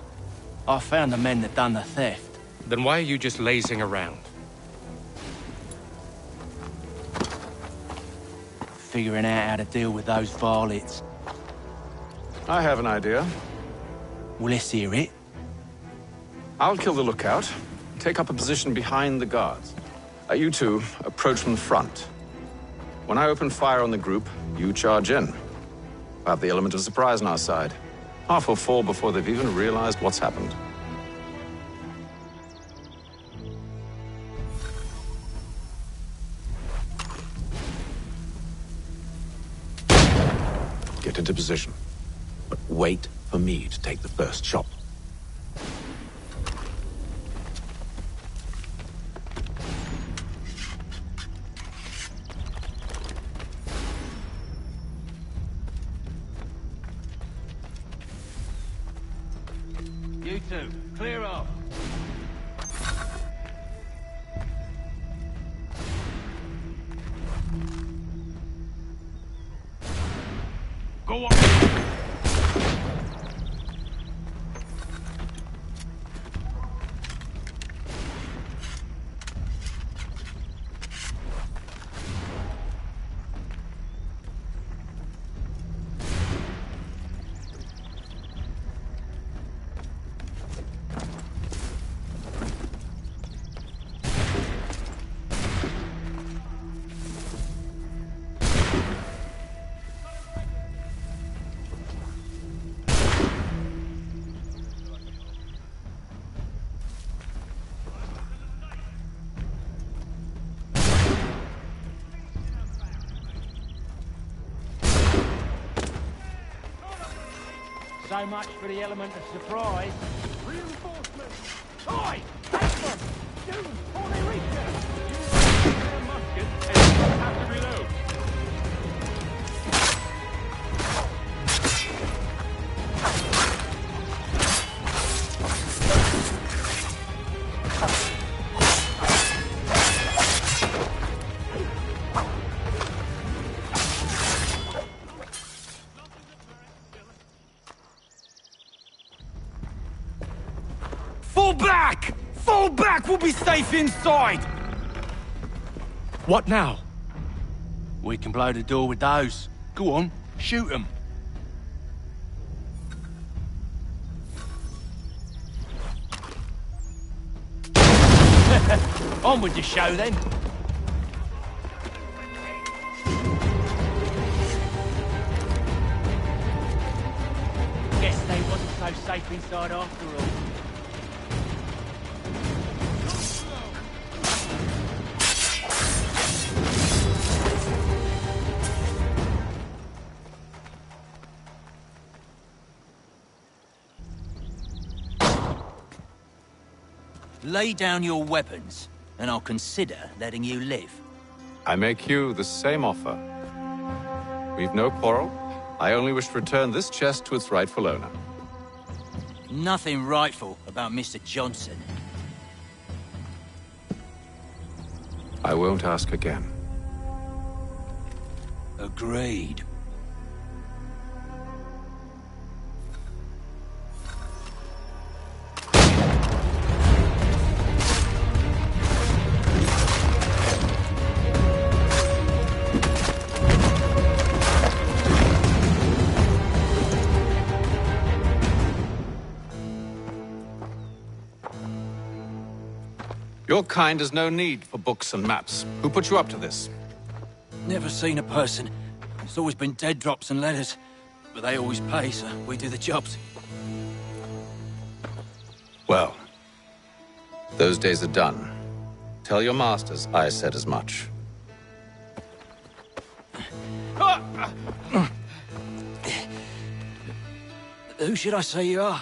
Speaker 12: I found the men that done the theft.
Speaker 11: Then why are you just lazing around?
Speaker 12: Figuring out how to deal with those varlets.
Speaker 7: I have an idea.
Speaker 12: Well, let's hear it.
Speaker 7: I'll kill the lookout, take up a position behind the guards. You two approach from the front. When I open fire on the group, you charge in. We'll have the element of surprise on our side. Half will fall before they've even realized what's happened. Get into position, but wait for me to take the first shot.
Speaker 12: You two, clear off.
Speaker 16: Go on.
Speaker 12: So much for the element of surprise.
Speaker 16: Reinforcements! Oi! Take them! Shoot before they reach us! Use a musket and you have to reload.
Speaker 22: Fall back! Fall back! We'll be safe inside!
Speaker 11: What now?
Speaker 12: We can blow the door with those. Go on, shoot them. On with the show then. Guess they wasn't so safe inside after all.
Speaker 10: Lay down your weapons, and I'll consider letting you live.
Speaker 4: I make you the same offer. We've no quarrel. I only wish to return this chest to its rightful owner.
Speaker 10: Nothing rightful about Mr. Johnson.
Speaker 4: I won't ask again.
Speaker 10: Agreed.
Speaker 4: Your kind has no need for books and maps. Who put you up to this?
Speaker 10: Never seen a person. It's always been dead drops and letters. But they always pay, so we do the jobs.
Speaker 4: Well, those days are done. Tell your masters I said as much.
Speaker 10: Who should I say you are?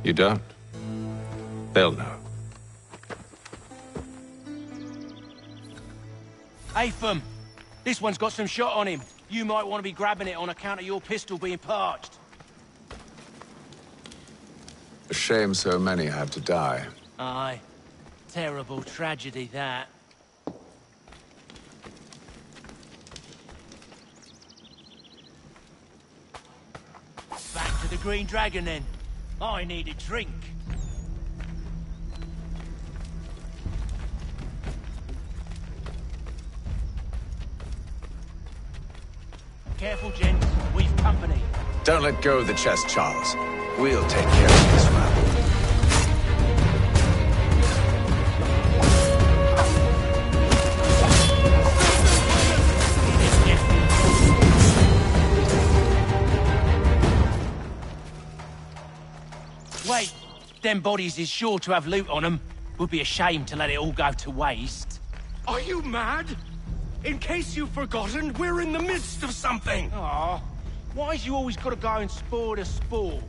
Speaker 4: You don't? They'll know.
Speaker 12: Atham, this one's got some shot on him. You might want to be grabbing it on account of your pistol being parched.
Speaker 4: A shame so many had to die.
Speaker 12: Aye. Terrible tragedy, that. Back to the Green Dragon, then. I need a drink. Careful, gents. We've company.
Speaker 4: Don't let go of the chest, Charles. We'll take care of this rabble.
Speaker 12: Wait, them bodies is sure to have loot on them. Would be a shame to let it all go to waste.
Speaker 18: Are you mad? In case you've forgotten, we're in the midst of something!
Speaker 12: Aw, why's you always gotta go and spore the spore?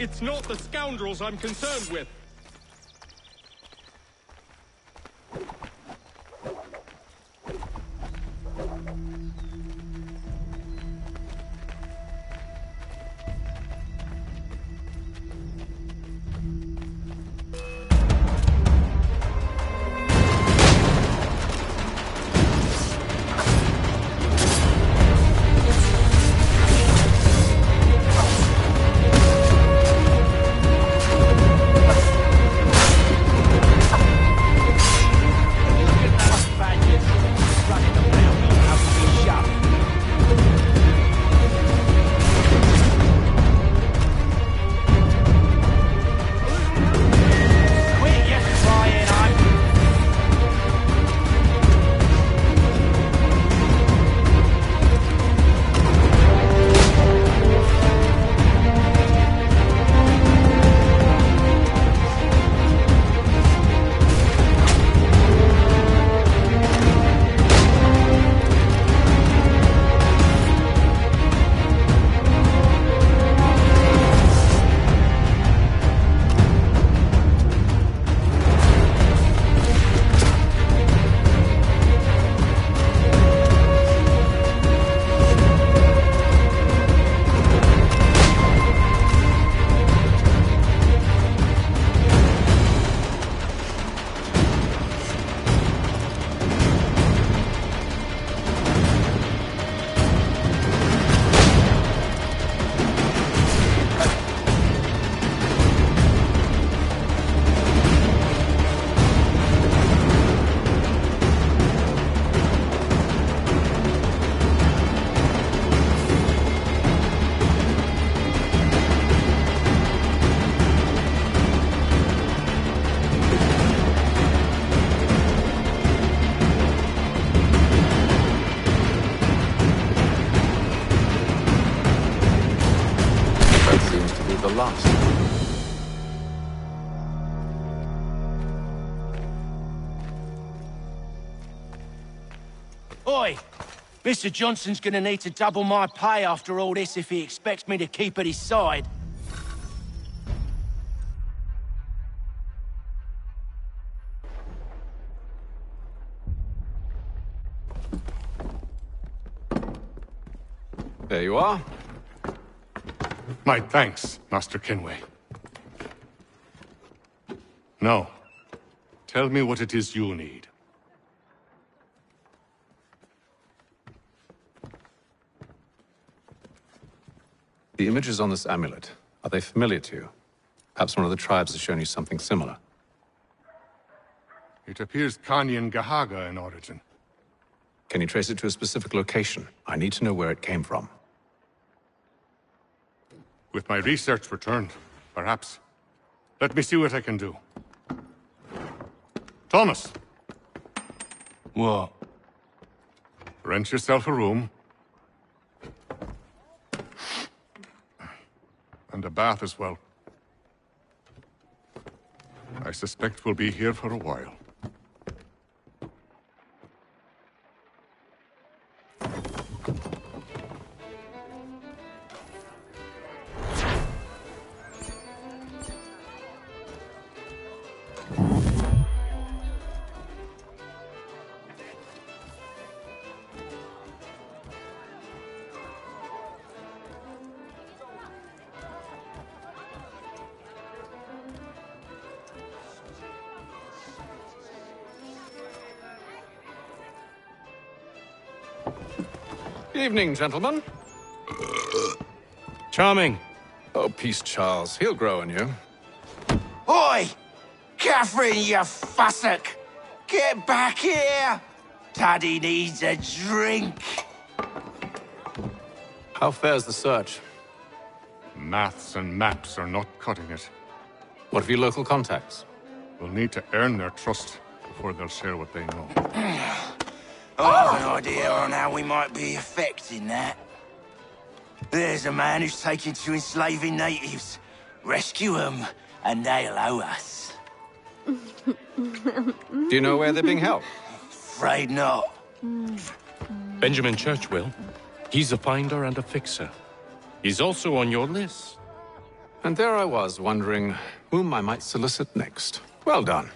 Speaker 18: It's not the scoundrels I'm concerned with.
Speaker 4: last.
Speaker 12: Oi! Mr. Johnson's gonna need to double my pay after all this if he expects me to keep at his side.
Speaker 4: There you are.
Speaker 5: My thanks, Master Kenway. Now, tell me what it is you need.
Speaker 4: The images on this amulet, are they familiar to you? Perhaps one of the tribes has shown you something similar.
Speaker 5: It appears Kanyan Gahaga in origin.
Speaker 4: Can you trace it to a specific location? I need to know where it came from.
Speaker 5: With my research returned, perhaps. Let me see what I can do. Thomas!
Speaker 12: What?
Speaker 5: Rent yourself a room. And a bath as well. I suspect we'll be here for a while.
Speaker 4: Evening, gentlemen.
Speaker 2: Charming.
Speaker 4: Oh, peace, Charles. He'll grow on you.
Speaker 12: Oi! Catherine, you fussock! Get back here! Daddy needs a drink.
Speaker 4: How fares the search?
Speaker 5: Maths and maps are not cutting it.
Speaker 4: What of your local contacts?
Speaker 5: We'll need to earn their trust before they'll share what they know.
Speaker 12: I have an idea on how we might be affecting that. There's a man who's taken to enslaving natives. Rescue them, and they'll owe us.
Speaker 4: Do you know where they're being held?
Speaker 12: Afraid not.
Speaker 18: Benjamin Church will. He's a finder and a fixer. He's also on your list.
Speaker 4: And there I was, wondering whom I might solicit next. Well done.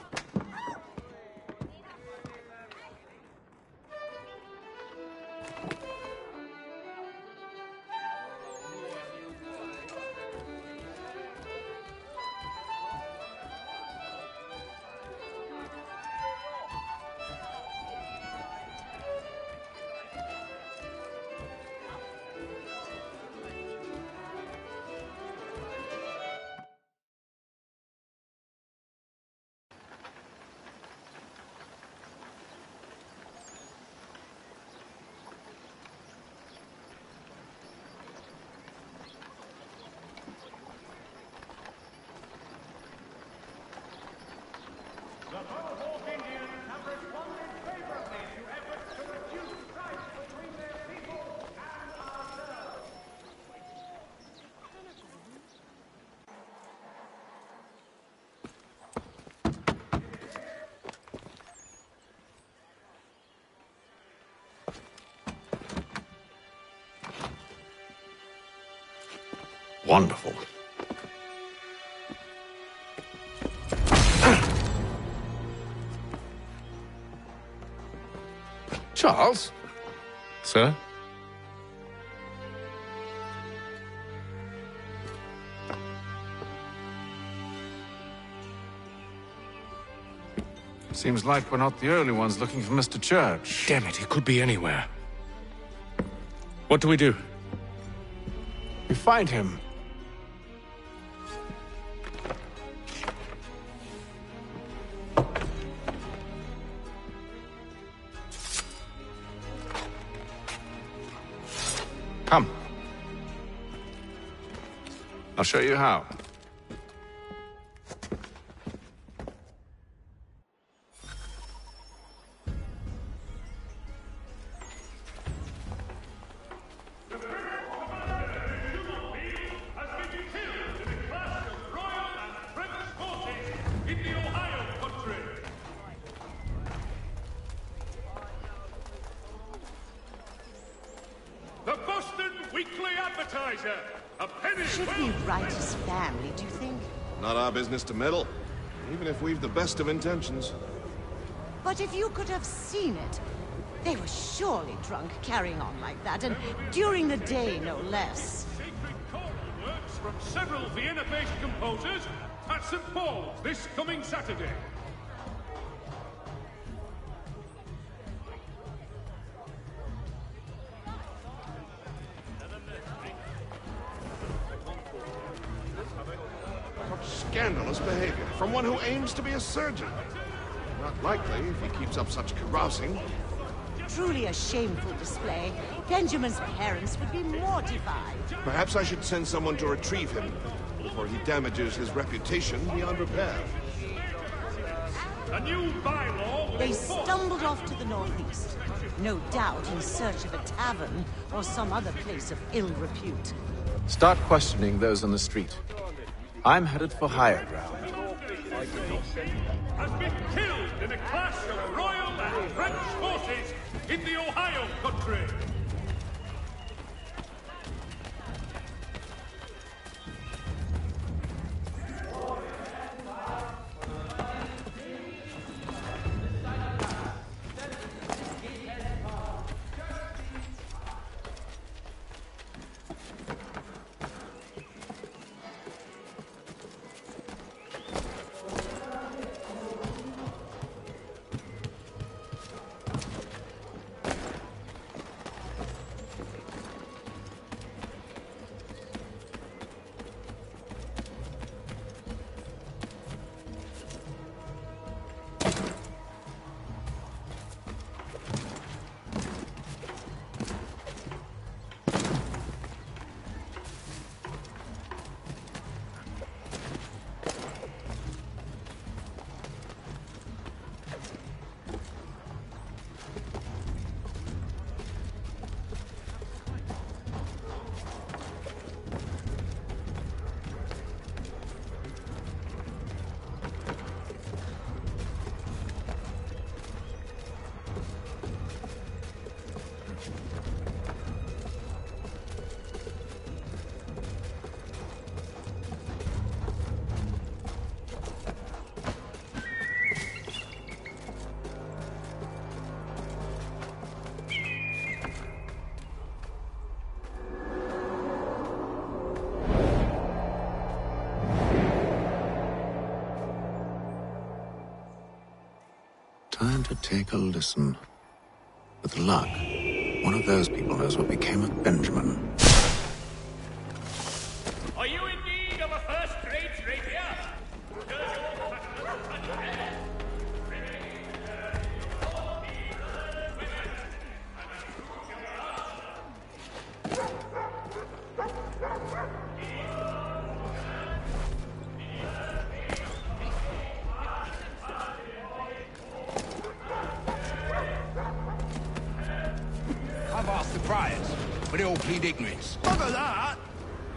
Speaker 4: Wonderful. Charles?
Speaker 18: Sir?
Speaker 4: Seems like we're not the only ones looking for Mr. Church.
Speaker 18: Damn it, he could be anywhere. What do we do?
Speaker 4: We find him. Come. I'll show you how.
Speaker 16: weekly advertiser. A penny.
Speaker 9: Should we write his family, do you think?
Speaker 13: Not our business to meddle, even if we've the best of intentions.
Speaker 9: But if you could have seen it, they were surely drunk carrying on like that, and during the day, no less.
Speaker 16: Sacred choral works from several Vienna-based composers at St. Paul's this coming Saturday.
Speaker 13: Scandalous behavior from one who aims to be a surgeon. Not likely if he keeps up such carousing.
Speaker 9: Truly a shameful display. Benjamin's parents would be mortified.
Speaker 13: Perhaps I should send someone to retrieve him before he damages his reputation beyond repair.
Speaker 16: A new bylaw.
Speaker 9: They stumbled off to the northeast, no doubt in search of a tavern or some other place of ill repute.
Speaker 1: Start questioning those on the street. I'm headed for higher ground.
Speaker 16: Has been killed in a clash of Royal and French forces in the Ohio country.
Speaker 7: Time to take a listen. With luck, one of those people knows what became of Benjamin.
Speaker 16: Are you in need of a first-rate rapier?
Speaker 12: I've asked the friars, but they all plead ignorance.
Speaker 6: Bugger that!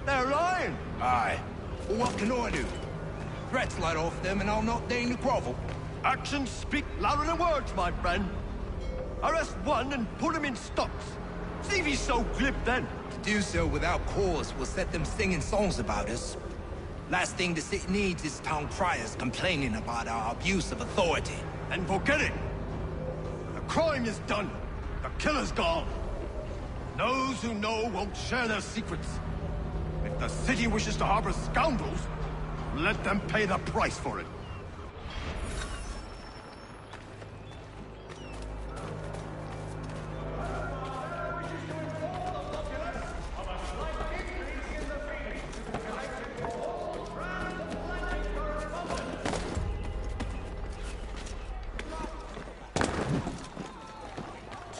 Speaker 6: They're lying!
Speaker 12: Aye. Well, what can I do? Threats light off them and I'll not deign to grovel.
Speaker 6: Actions speak louder than words, my friend. Arrest one and put him in stocks. See if he's so glib then.
Speaker 12: To do so without cause will set them singing songs about us. Last thing the city needs is town criers complaining about our abuse of authority.
Speaker 6: And forget it! The crime is done. The killer's gone. Those who know won't share their secrets. If the city wishes to harbor scoundrels, let them pay the price for it.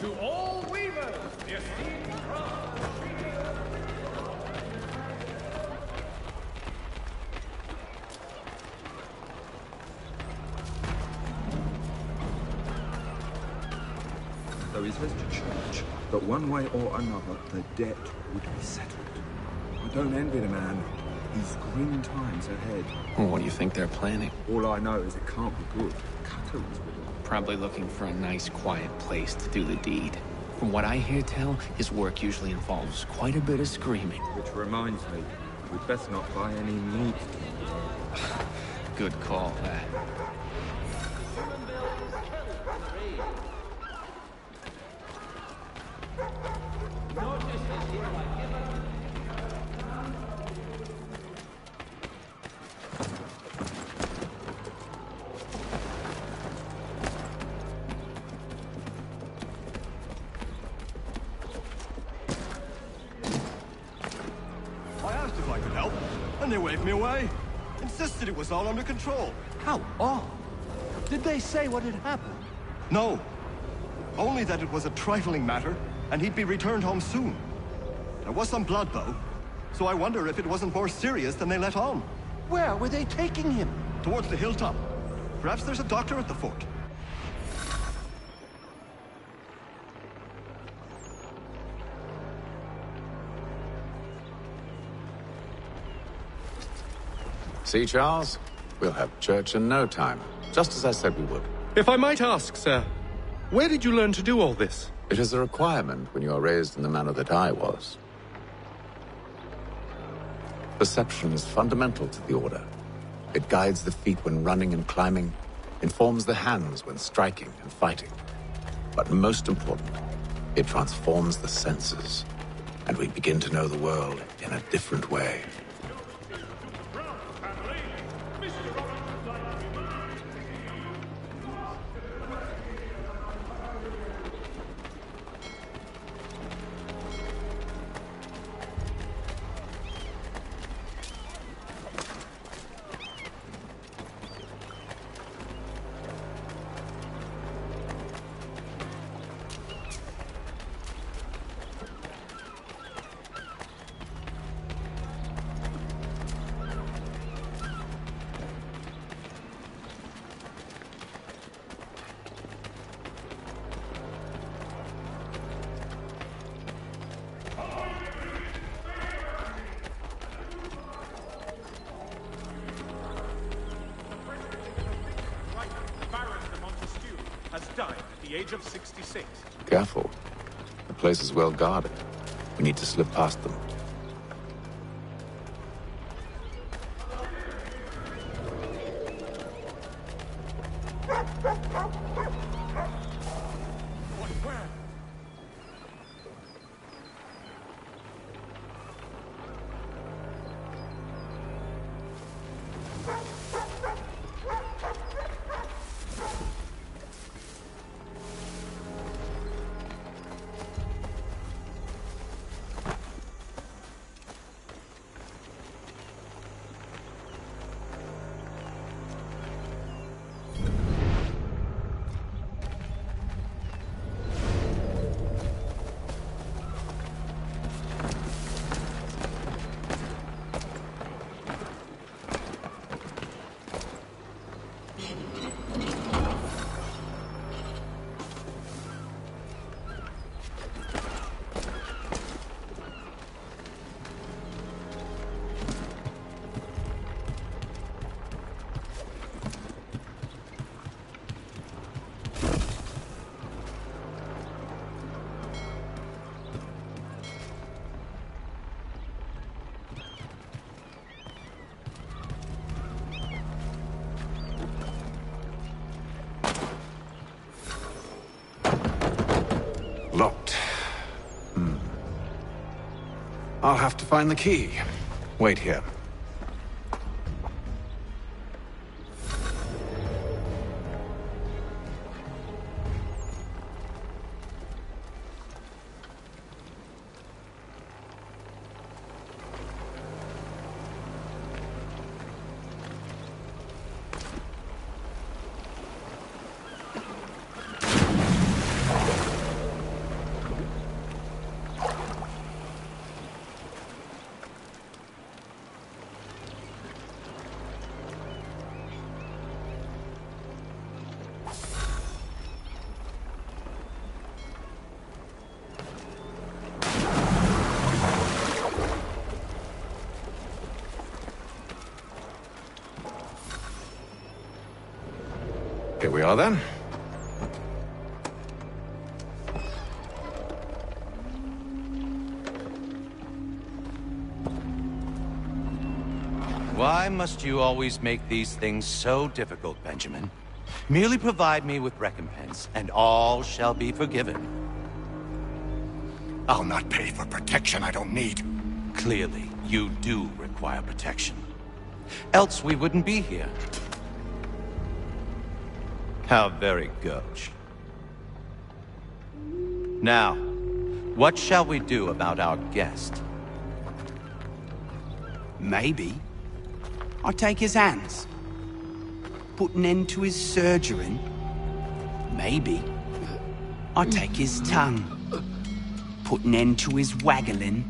Speaker 16: To all weavers, the esteemed craft.
Speaker 15: There is less to charge, but one way or another, the debt would be settled. I don't envy the man. He's grim times ahead.
Speaker 4: Well, what do you think they're planning?
Speaker 15: All I know is it can't be good. Cutter was with him.
Speaker 11: Probably looking for a nice, quiet place to do the deed.
Speaker 14: From what I hear tell, his work usually involves quite a bit of screaming.
Speaker 15: Which reminds me, we'd best not buy any meat.
Speaker 14: Good call, that.
Speaker 17: I asked if I could help, and they waved me away. Insisted it was all under control.
Speaker 21: How odd. Did they say what had happened?
Speaker 17: No. Only that it was a trifling matter, and he'd be returned home soon. There was some blood, though, so I wonder if it wasn't more serious than they let on.
Speaker 21: Where were they taking him?
Speaker 17: Towards the hilltop. Perhaps there's a doctor at the fort.
Speaker 4: See, Charles? We'll have church in no time, just as I said we would.
Speaker 18: If I might ask, sir, where did you learn to do all this?
Speaker 4: It is a requirement when you are raised in the manner that I was. Perception is fundamental to the Order. It guides the feet when running and climbing, informs the hands when striking and fighting. But most important, it transforms the senses, and we begin to know the world in a different way.
Speaker 16: Died at the age of 66.
Speaker 4: Careful. The place is well guarded. We need to slip past them. Locked. I'll have to find the key. Wait here. Here we are then.
Speaker 19: Why must you always make these things so difficult, Benjamin? Merely provide me with recompense, and all shall be forgiven.
Speaker 6: I'll not pay for protection I don't need.
Speaker 19: Clearly, you do require protection. Else we wouldn't be here. How very gauche. Now, what shall we do about our guest?
Speaker 20: Maybe I'll take his hands. Put an end to his surgering. Maybe I'll take his tongue. Put an end to his waggling.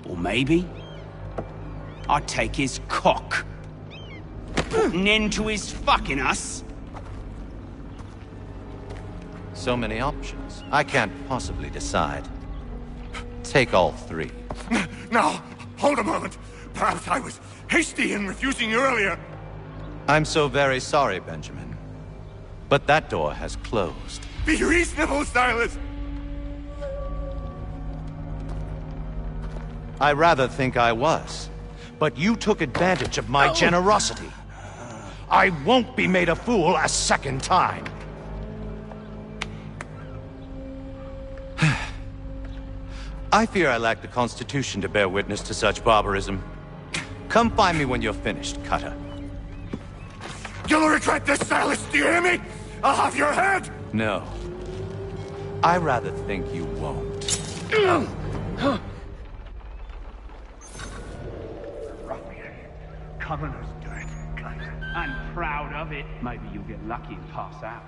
Speaker 20: Or maybe I'll take his cock. Put an end to his fucking us.
Speaker 19: So many options. I can't possibly decide. Take all three.
Speaker 6: Now, hold a moment. Perhaps I was hasty in refusing you earlier.
Speaker 19: I'm so very sorry, Benjamin. But that door has closed.
Speaker 6: Be reasonable, Silas!
Speaker 19: I rather think I was. But you took advantage of my generosity. I won't be made a fool a second time. I fear I lack the constitution to bear witness to such barbarism. Come find me when you're finished, Cutter.
Speaker 6: You'll regret this, Silas, do you hear me? I'll have your head!
Speaker 19: No. I rather think you won't.
Speaker 21: Commoner's dirt. I'm proud of it. Maybe you'll get lucky and pass out.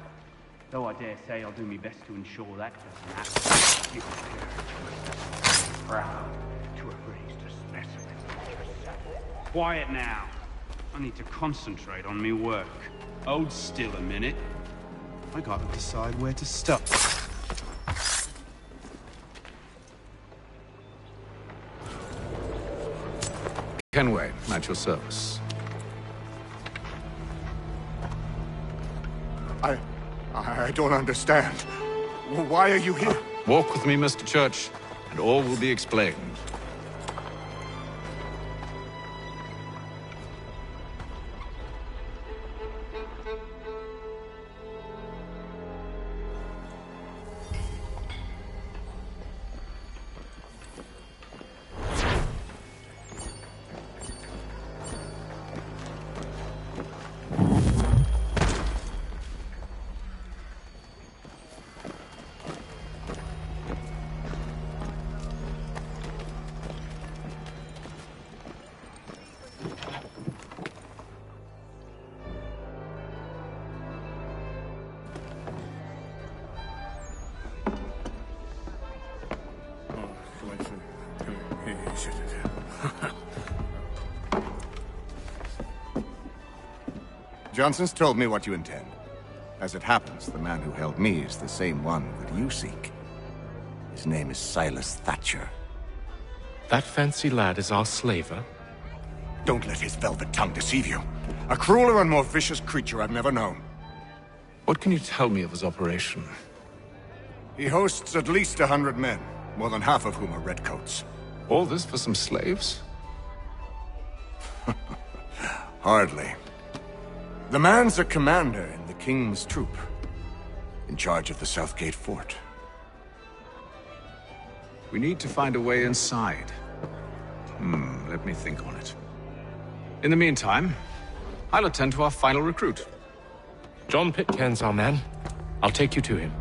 Speaker 21: Though I dare say I'll do my best to ensure that doesn't happen. Proud to have raised a specimen like yourself. Quiet now. I need to concentrate on me work. Hold still a minute. I gotta decide where to stop.
Speaker 4: Kenway, at your service.
Speaker 6: I don't understand. Why are you here?
Speaker 4: Walk with me, Mr. Church, and all will be explained.
Speaker 6: Johnson's told me what you intend. As it happens, the man who held me is the same one that you seek. His name is Silas Thatcher.
Speaker 11: That fancy lad is our slaver?
Speaker 6: Don't let his velvet tongue deceive you. A crueler and more vicious creature I've never known.
Speaker 4: What can you tell me of his operation?
Speaker 6: He hosts at least 100 men, more than half of whom are redcoats.
Speaker 4: All this for some slaves?
Speaker 6: Hardly. The man's a commander in the King's troop, in charge of the Southgate Fort.
Speaker 4: We need to find a way inside. Let me think on it. In the meantime, I'll attend to our final recruit.
Speaker 11: John Pitcairn's our man. I'll take you to him.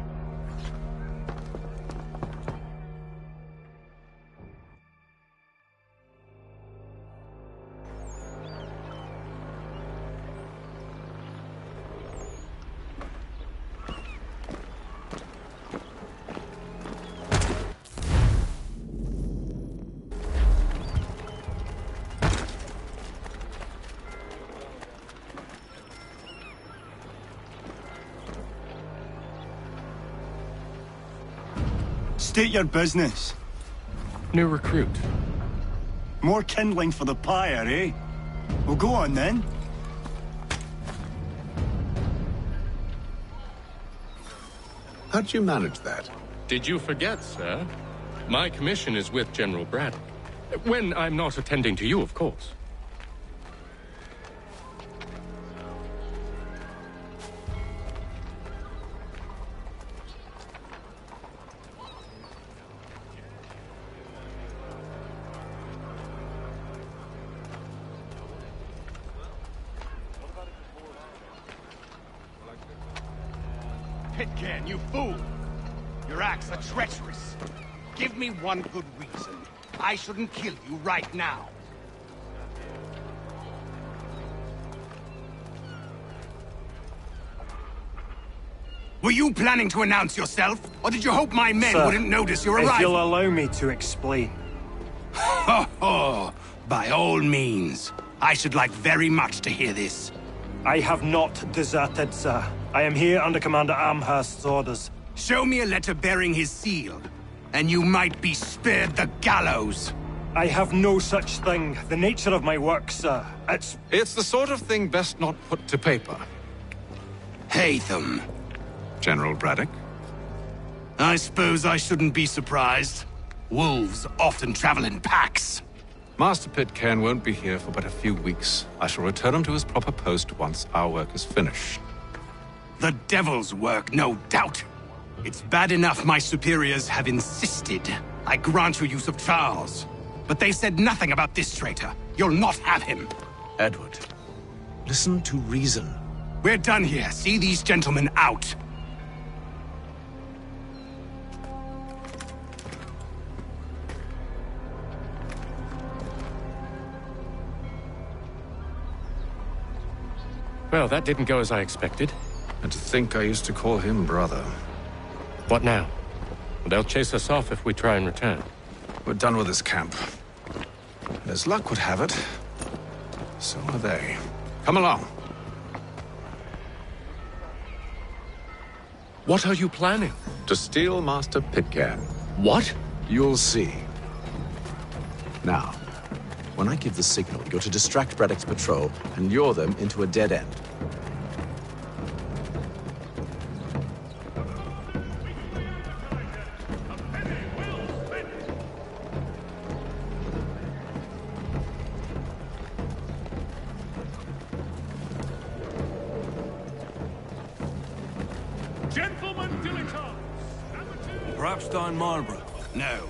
Speaker 17: State your business.
Speaker 11: New recruit.
Speaker 17: More kindling for the pyre, eh? Well, go on then.
Speaker 4: How'd you manage that?
Speaker 18: Did you forget, sir? My commission is with General Braddock. When I'm not attending to you, of course.
Speaker 3: Pitcairn, you fool! Your acts are treacherous. Give me one good reason I shouldn't kill you right now. Were you planning to announce yourself, or did you hope my men
Speaker 8: Sir,
Speaker 3: wouldn't notice your arrival?
Speaker 8: if you'll allow me to explain.
Speaker 3: Ho ho! By all means. I should like very much to hear this.
Speaker 8: I have not deserted, sir. I am here under Commander Amherst's orders.
Speaker 3: Show me a letter bearing his seal, and you might be spared the gallows.
Speaker 8: I have no such thing. The nature of my work, sir.
Speaker 1: It's the sort of thing best not put to paper.
Speaker 3: Hatham.
Speaker 1: General Braddock?
Speaker 3: I suppose I shouldn't be surprised. Wolves often travel in packs.
Speaker 1: Master Pitcairn won't be here for but a few weeks. I shall return him to his proper post once our work is finished.
Speaker 3: The devil's work, no doubt. It's bad enough my superiors have insisted I grant you use of Charles. But they said nothing about this traitor. You'll not have him.
Speaker 7: Edward, listen to reason.
Speaker 3: We're done here. See these gentlemen out.
Speaker 11: Well, that didn't go as I expected.
Speaker 1: And to think I used to call him brother.
Speaker 11: What now? They'll chase us off if we try and return.
Speaker 1: We're done with this camp. And as luck would have it, so are they. Come along.
Speaker 11: What are you planning?
Speaker 4: To steal Master Pitcairn.
Speaker 11: What?
Speaker 4: You'll see. Now, when I give the signal, you're to distract Braddock's patrol and lure them into a dead end.
Speaker 16: Gentlemen dilettantes!
Speaker 10: Perhaps down Marlborough.
Speaker 3: No.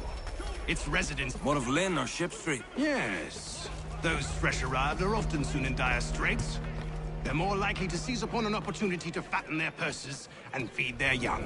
Speaker 3: It's residents.
Speaker 10: What of Lynn or Ship Street?
Speaker 3: Yes. Those fresh arrived are often soon in dire straits. They're more likely to seize upon an opportunity to fatten their purses and feed their young.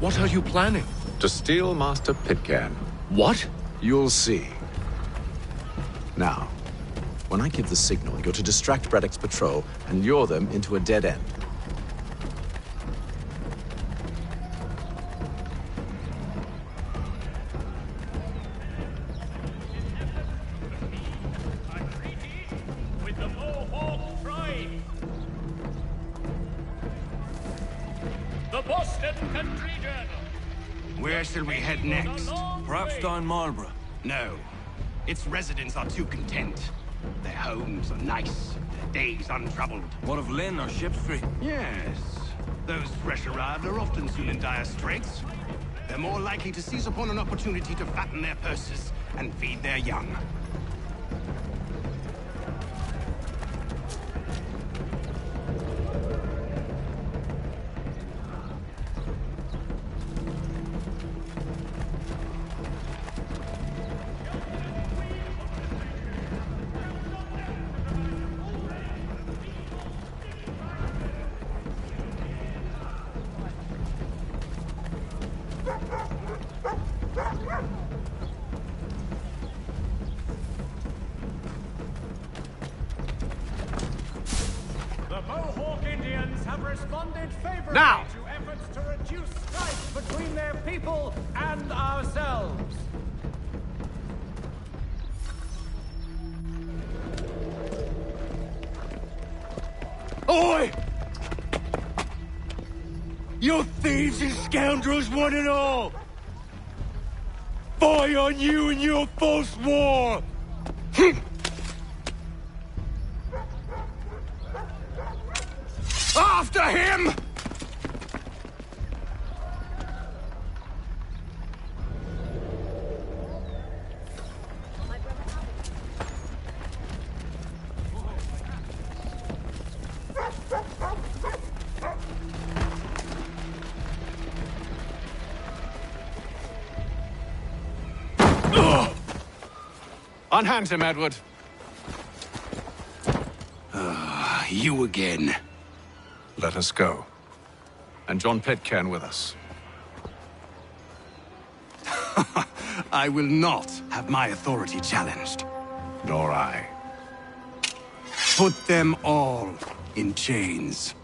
Speaker 11: What are you planning?
Speaker 4: To steal Master Pitcairn.
Speaker 11: What?
Speaker 4: You'll see. Now, when I give the signal, you're to distract Braddock's patrol and lure them into a dead end.
Speaker 16: With the Mohawk tribe. The Boston Country Journal.
Speaker 3: Where shall we head next?
Speaker 10: Perhaps down Marlborough.
Speaker 3: No. Its residents are too content. Their homes are nice, their days untroubled.
Speaker 10: What of Lynn or Ship Street?
Speaker 3: Yes. Those fresh arrived are often soon in dire straits. They're more likely to seize upon an opportunity to fatten their purses and feed their young.
Speaker 16: The Mohawk Indians have responded favorably
Speaker 1: Now!
Speaker 16: to efforts to reduce strife between their people and ourselves.
Speaker 2: thieves and scoundrels, one and all! Fie on you and your false war!
Speaker 3: After him!
Speaker 1: Unhand him, Edward.
Speaker 3: You again.
Speaker 7: Let us go.
Speaker 1: And John Pitcairn with us.
Speaker 3: I will not have my authority challenged.
Speaker 7: Nor I.
Speaker 3: Put them all in chains.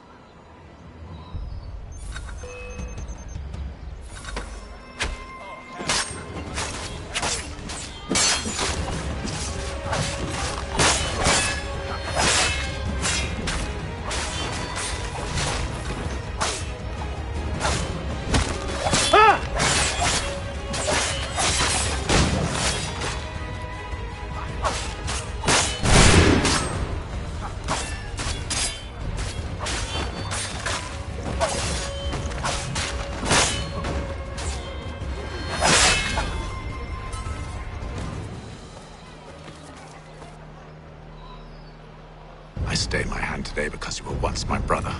Speaker 7: I stay my hand today because you were once my brother,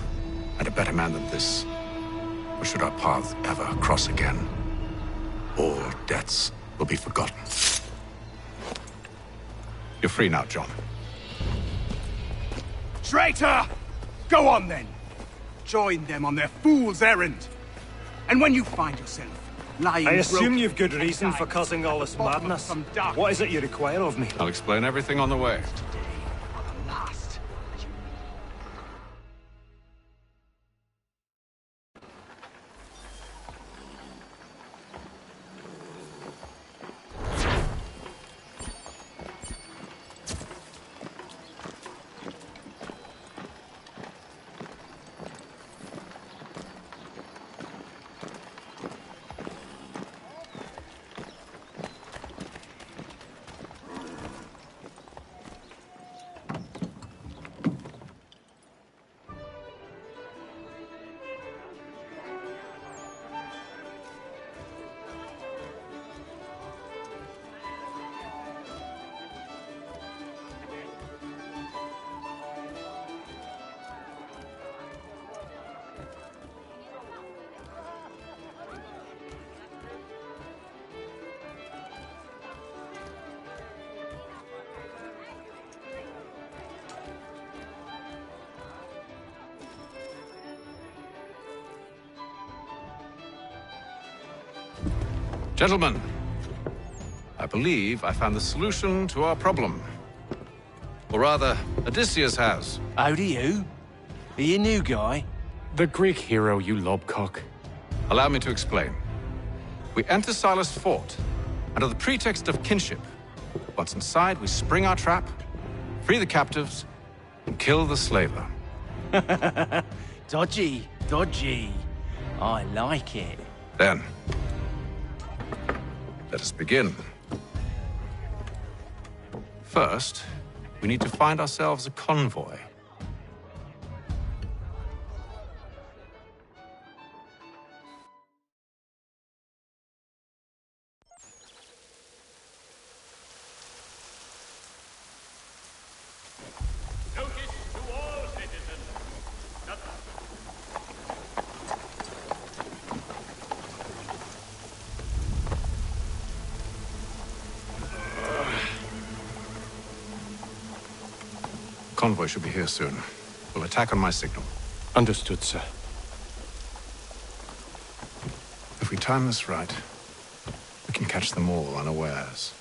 Speaker 7: and a better man than this. Or should our paths ever cross again, all debts will be forgotten.
Speaker 1: You're free now, John.
Speaker 3: Traitor! Go on then! Join them on their fool's errand! And when you find yourself lying
Speaker 8: I assume
Speaker 3: broken
Speaker 8: you've good reason for causing all this madness. What is it you require of me?
Speaker 1: I'll explain everything on the way. Gentlemen, I believe I found the solution to our problem. Or rather, Odysseus has.
Speaker 12: How do you? Are you a new guy?
Speaker 11: The Greek hero, you lobcock.
Speaker 1: Allow me to explain. We enter Silas' fort, under the pretext of kinship. Once inside, we spring our trap, free the captives, and kill the slaver.
Speaker 12: Dodgy, dodgy. I like it.
Speaker 1: Then, let us begin. First, we need to find ourselves a convoy. Convoy should be here soon. We'll attack on my signal.
Speaker 11: Understood, sir.
Speaker 7: If we time this right, we can catch them all unawares.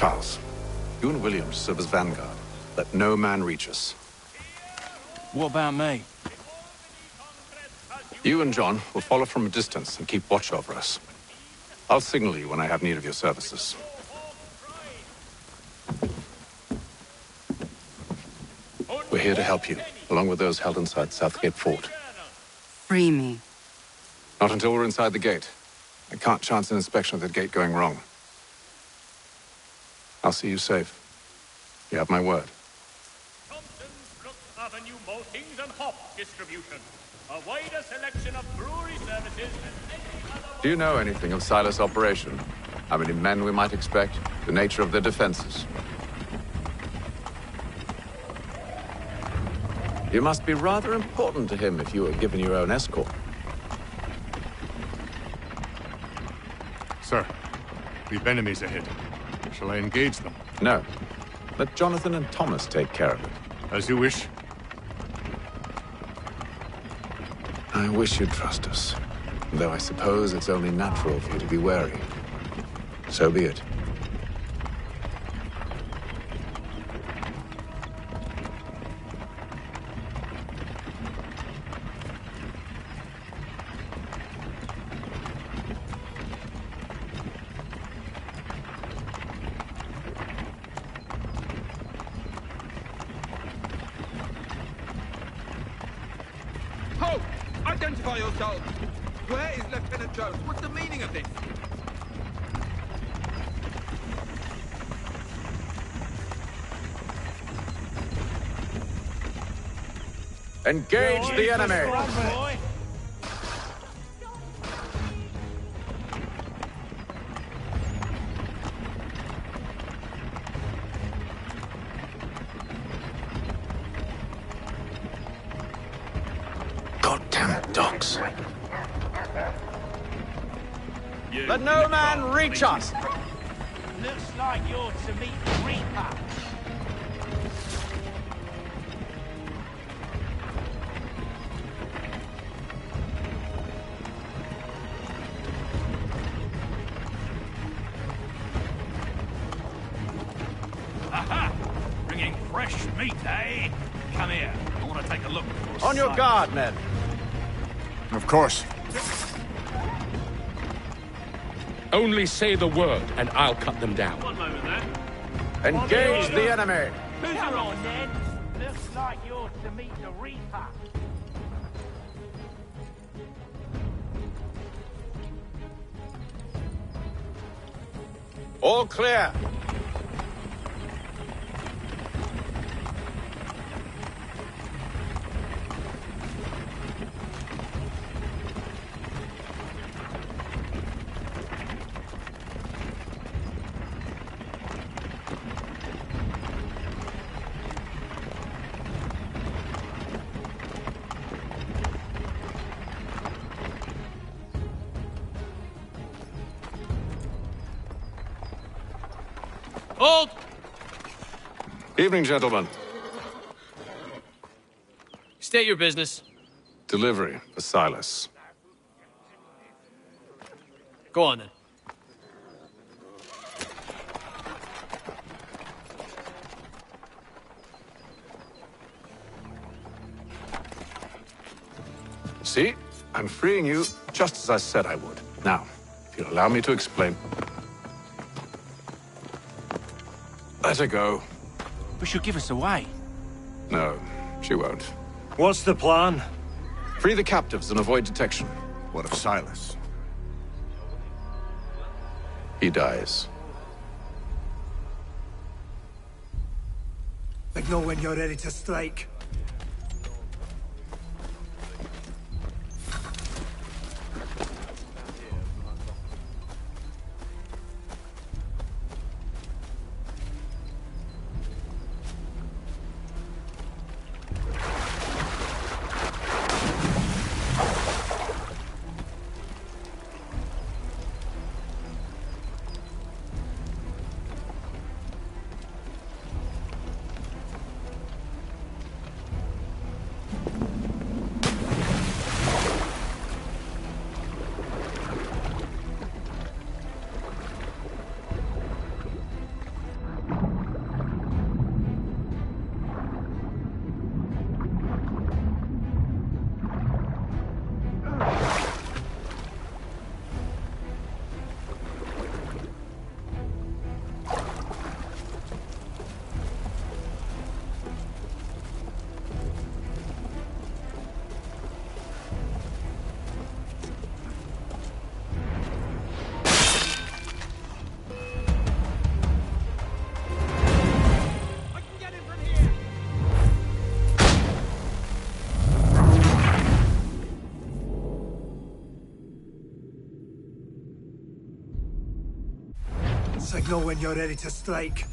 Speaker 1: Charles, you and William serve as vanguard. Let no man reach us.
Speaker 10: What about me?
Speaker 1: You and John will follow from a distance and keep watch over us. I'll signal you when I have need of your services. We're here to help you, along with those held inside Southgate Fort.
Speaker 5: Free me.
Speaker 1: Not until we're inside the gate. I can't chance an inspection of the gate going wrong. I'll see you safe. You have my word.
Speaker 16: Avenue maltings and hop distribution. A wider selection of brewery services than any other...
Speaker 4: Do you know anything of Silas' operation? How many men we might expect? The nature of their defenses? You must be rather important to him if you were given your own escort.
Speaker 11: Sir, we've enemies ahead. Shall I engage them?
Speaker 4: No. Let Jonathan and Thomas take care of it.
Speaker 11: As you wish.
Speaker 4: I wish you'd trust us. Though I suppose it's only natural for you to be wary. So be it.
Speaker 22: Halt! Identify yourselves! Where is Lieutenant Jones? What's the meaning of this?
Speaker 4: Engage the enemy! Goddamn dogs.
Speaker 23: Let no man reach us!
Speaker 12: Looks like you're to meet the Reaper.
Speaker 16: Aha! Bringing fresh meat, eh? Come here. I want to take a look.
Speaker 23: On your guard, men.
Speaker 11: Of course.
Speaker 18: Only say the word, and I'll cut them down.
Speaker 16: One moment, then.
Speaker 23: Engage the enemy!
Speaker 12: Come on, then. Looks like you're to meet the Reaper.
Speaker 23: All clear.
Speaker 16: Hold!
Speaker 1: Evening, gentlemen.
Speaker 16: State your business.
Speaker 1: Delivery for Silas.
Speaker 16: Go on, then.
Speaker 1: See? I'm freeing you just as I said I would. Now, if you'll allow me to explain. Let her go.
Speaker 10: But she'll give us away.
Speaker 1: No, she won't.
Speaker 8: What's the plan?
Speaker 1: Free the captives and avoid detection.
Speaker 6: What of Silas?
Speaker 1: He dies.
Speaker 2: Signal when you're ready to strike. Signal when you're ready to strike.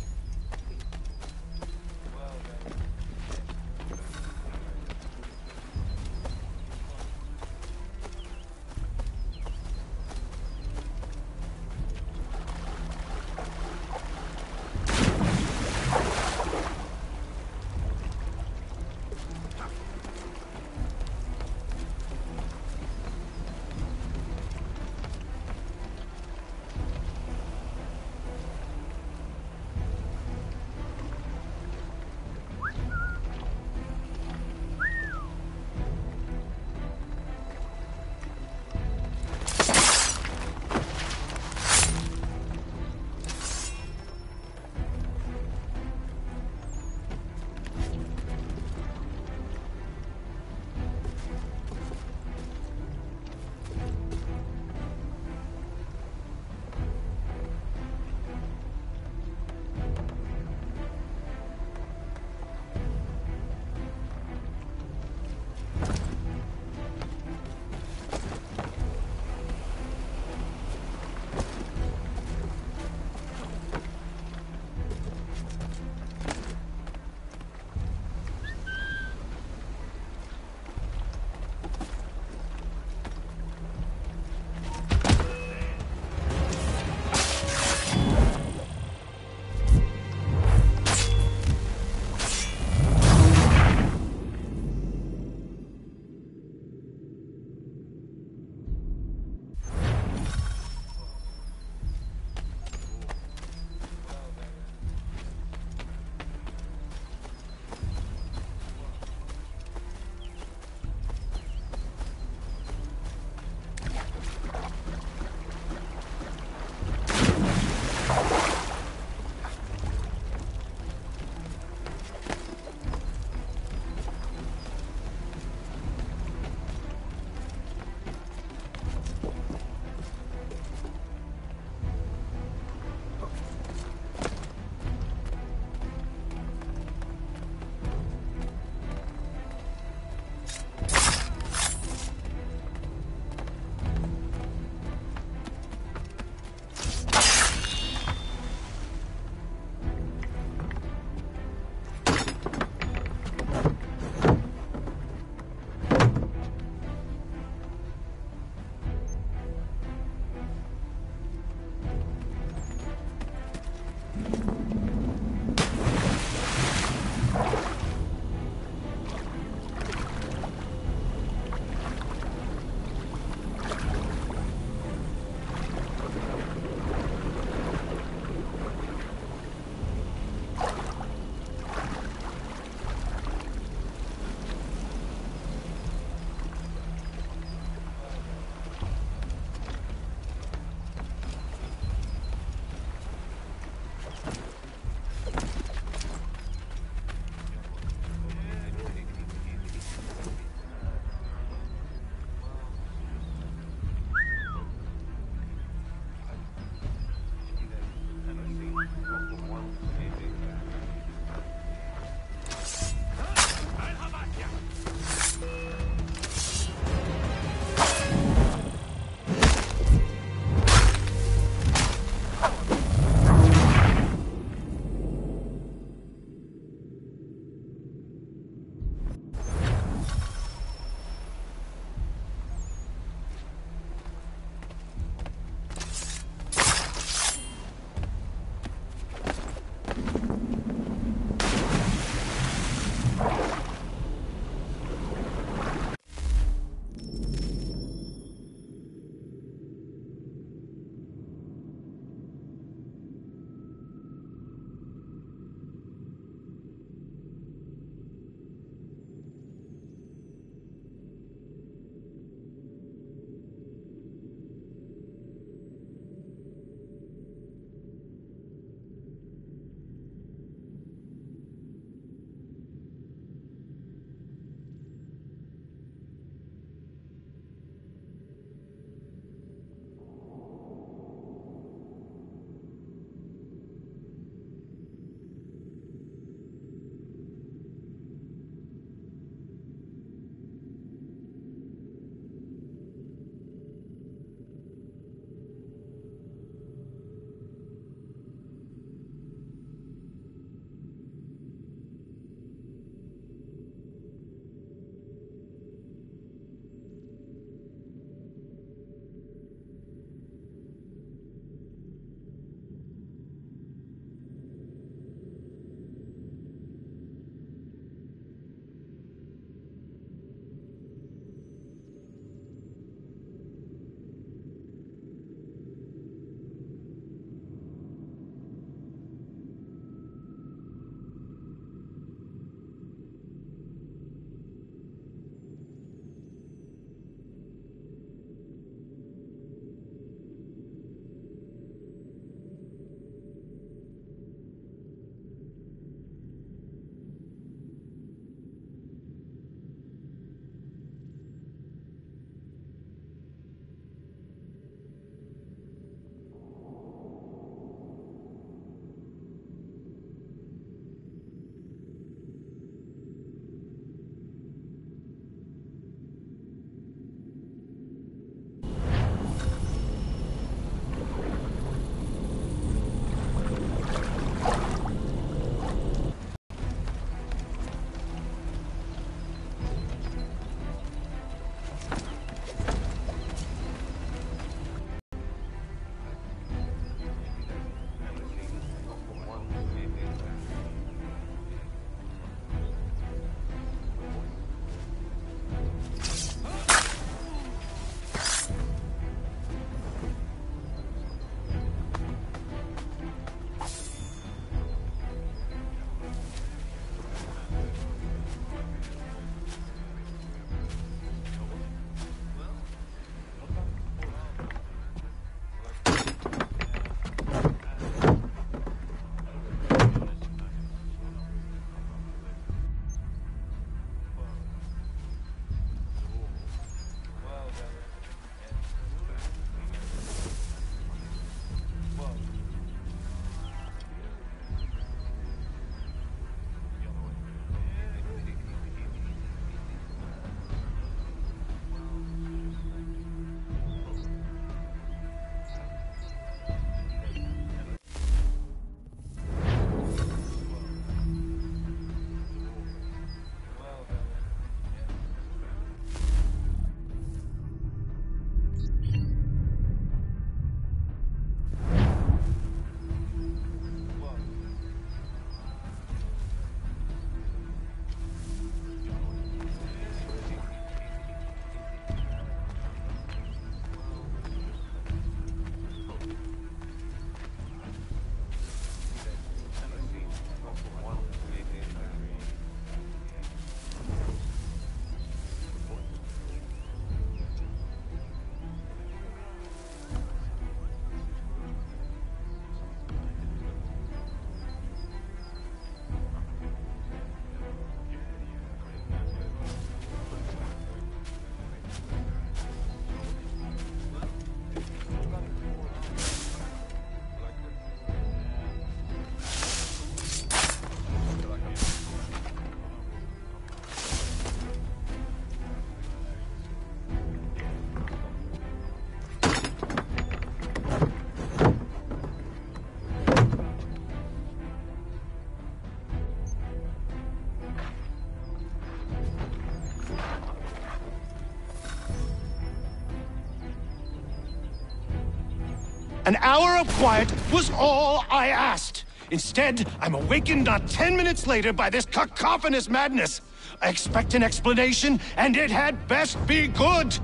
Speaker 19: An hour of quiet was all I asked. Instead, I'm awakened not 10 minutes later by this cacophonous madness. I expect an explanation, and it had best be good.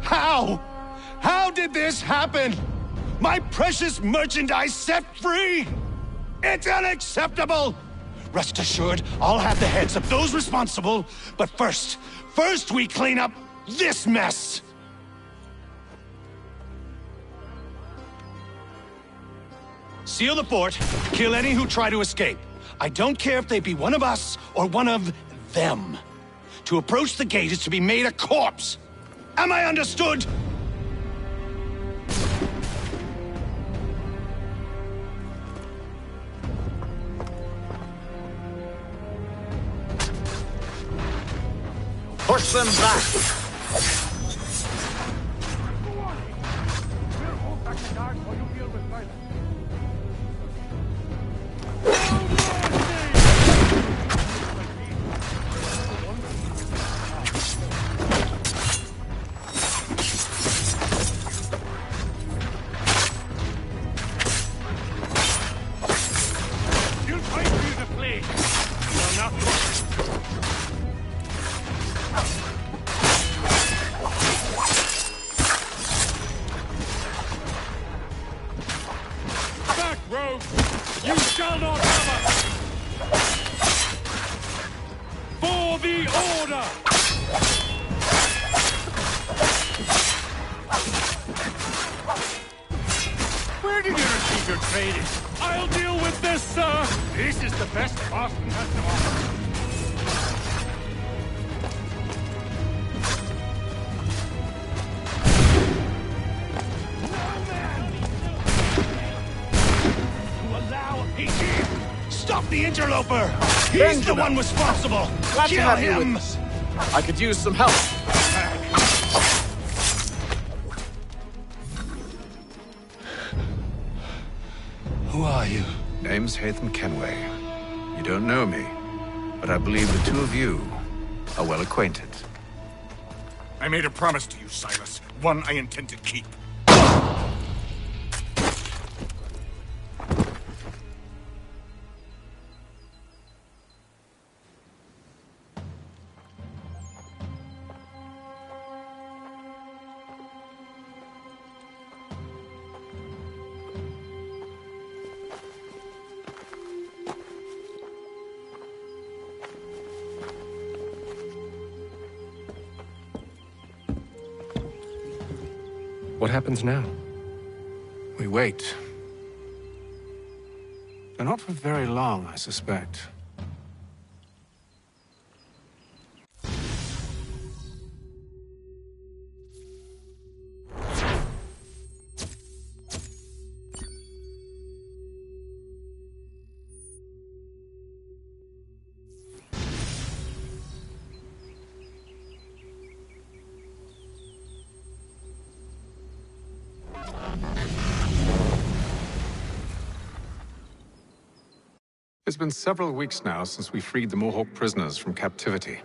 Speaker 19: How? How did this happen? My precious merchandise set free! It's unacceptable! Rest assured, I'll have the heads of those responsible, but first we clean up this mess! Seal the fort, kill any who try to escape. I don't care if they be one of us or one of them. To approach the gate is to be made a corpse. Am I understood?
Speaker 23: Push them back!
Speaker 16: I'll deal with this, sir! This is the best Boston has to offer.
Speaker 19: He's here! Stop the interloper! He's the one responsible!
Speaker 23: Glad to
Speaker 19: Kill
Speaker 23: have you
Speaker 19: him!
Speaker 23: with us. I could use some help.
Speaker 6: Who are you?
Speaker 1: Name's Hatham Kenway. You don't know me, but I believe the two of you are well acquainted.
Speaker 22: I made a promise to you, Silas. One I intend to keep.
Speaker 11: What happens now?
Speaker 1: We wait. But not for very long, I suspect. It's been several weeks now since we freed the Mohawk prisoners from captivity.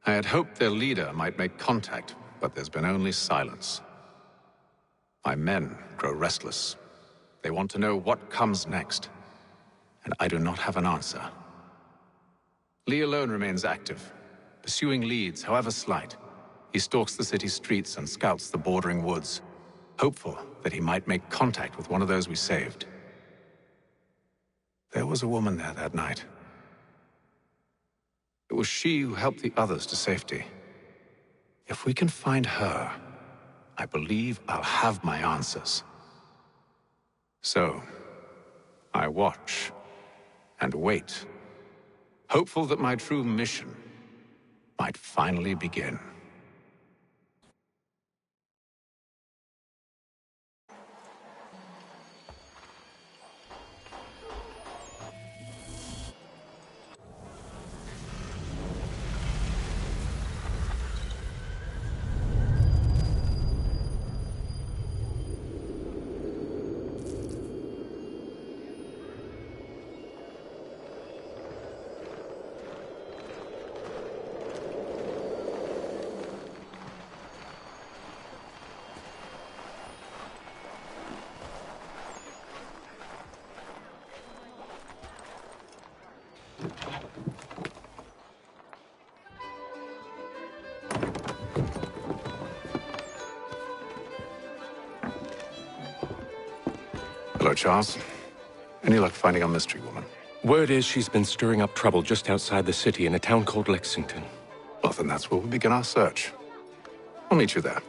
Speaker 1: I had hoped their leader might make contact, but there's been only silence. My men grow restless. They want to know what comes next, and I do not have an answer. Lee alone remains active, pursuing leads, however slight. He stalks the city streets and scouts the bordering woods, hopeful that he might make contact with one of those we saved. There was a woman there that night. It was she who helped the others to safety. If we can find her, I believe I'll have my answers. So, I watch and wait, hopeful that my true mission might finally begin.
Speaker 4: Hello, Charles. Any luck finding our mystery woman?
Speaker 11: Word is she's been stirring up trouble just outside the city in a town called Lexington.
Speaker 4: Well, then that's where we'll begin our search. I'll meet you there.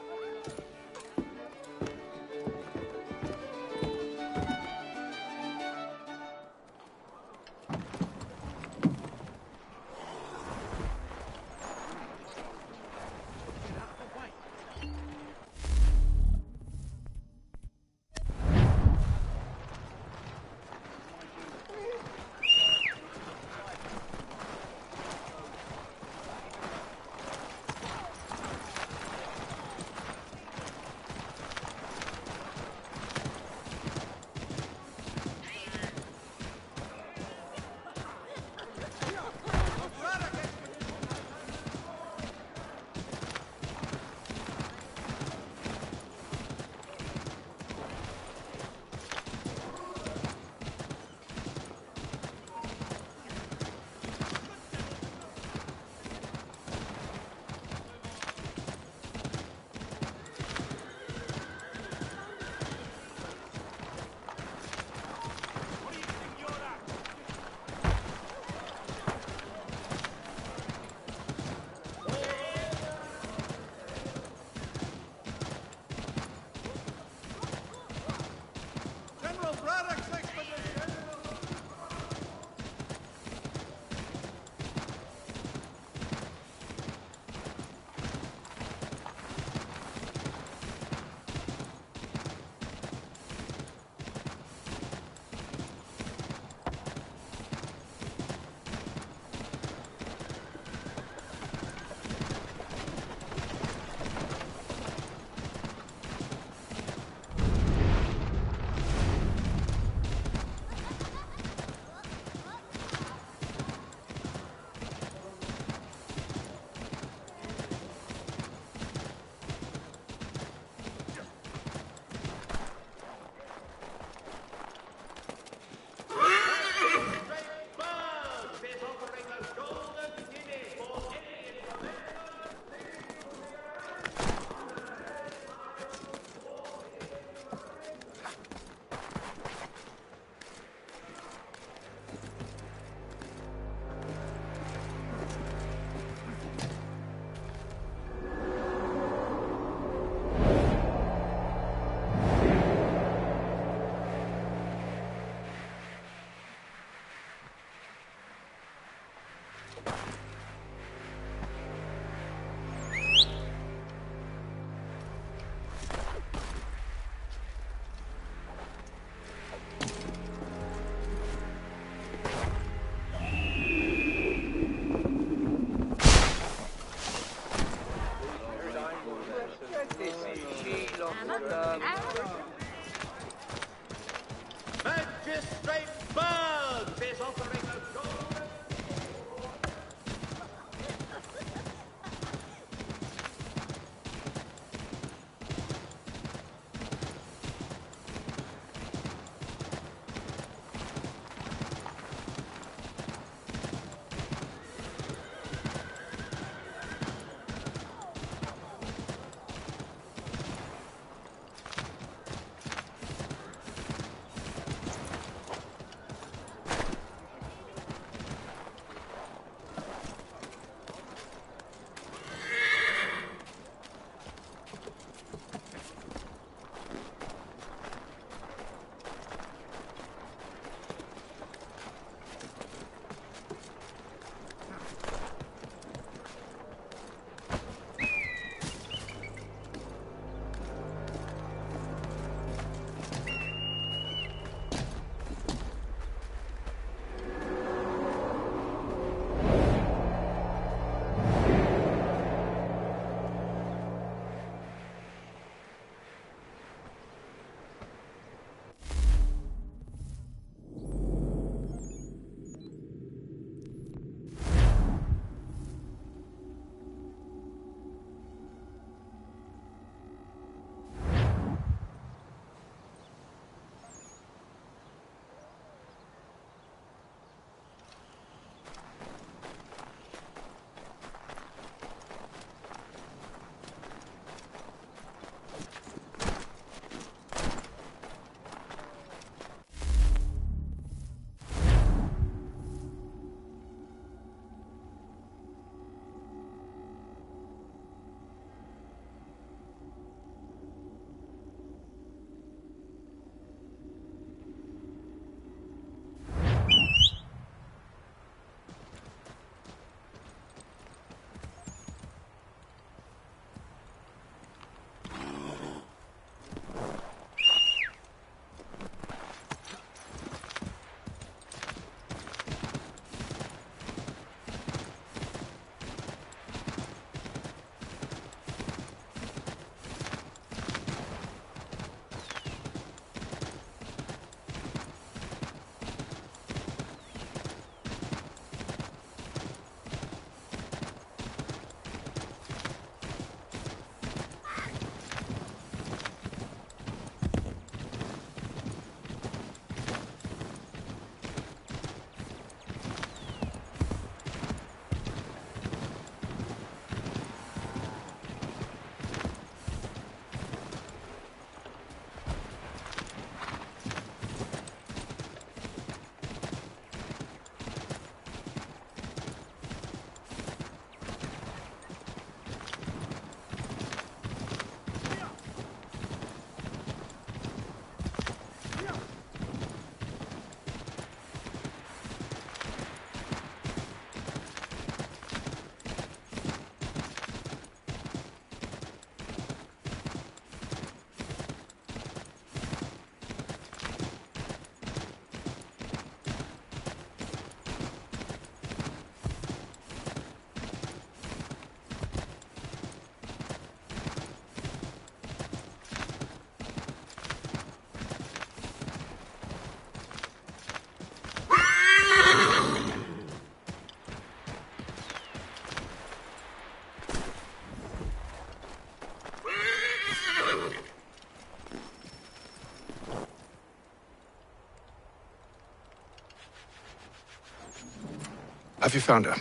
Speaker 1: Have you found her?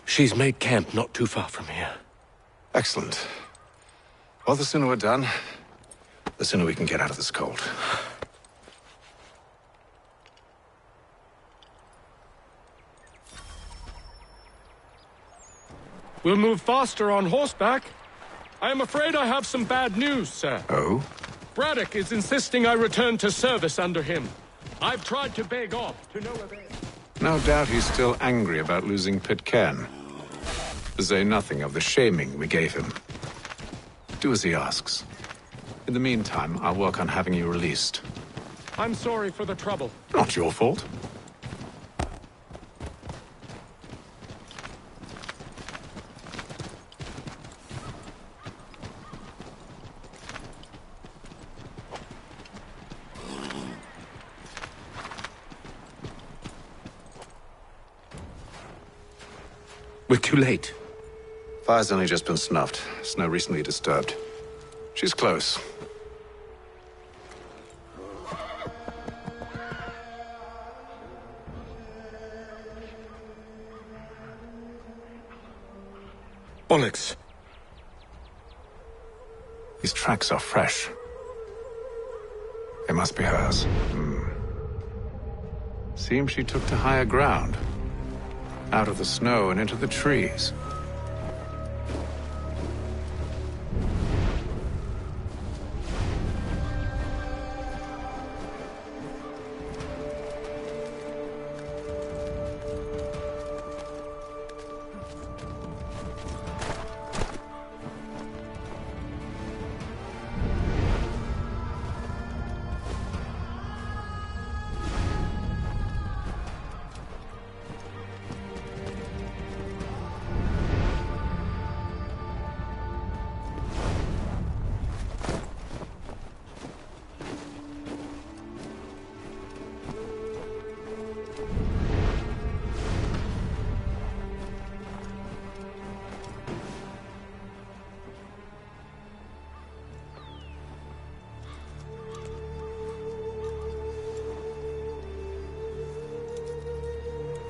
Speaker 11: She's made camp not too far from here.
Speaker 1: Excellent. Well, the sooner we're done, the sooner we can get out of this cold.
Speaker 18: We'll move faster on horseback. I am afraid I have some bad news, sir.
Speaker 1: Oh?
Speaker 18: Braddock is insisting I return to service under him. I've tried to beg off, to no avail.
Speaker 1: No doubt he's still angry about losing Pitcairn. To say nothing of the shaming we gave him. Do as he asks. In the meantime, I'll work on having you released.
Speaker 18: I'm sorry for the trouble.
Speaker 1: Not your fault.
Speaker 11: We're too late.
Speaker 1: Fire's only just been snuffed. Snow recently disturbed. She's close.
Speaker 11: Bollocks.
Speaker 1: These tracks are fresh. They must be hers. Seems she took to higher ground. Out of the snow and into the trees.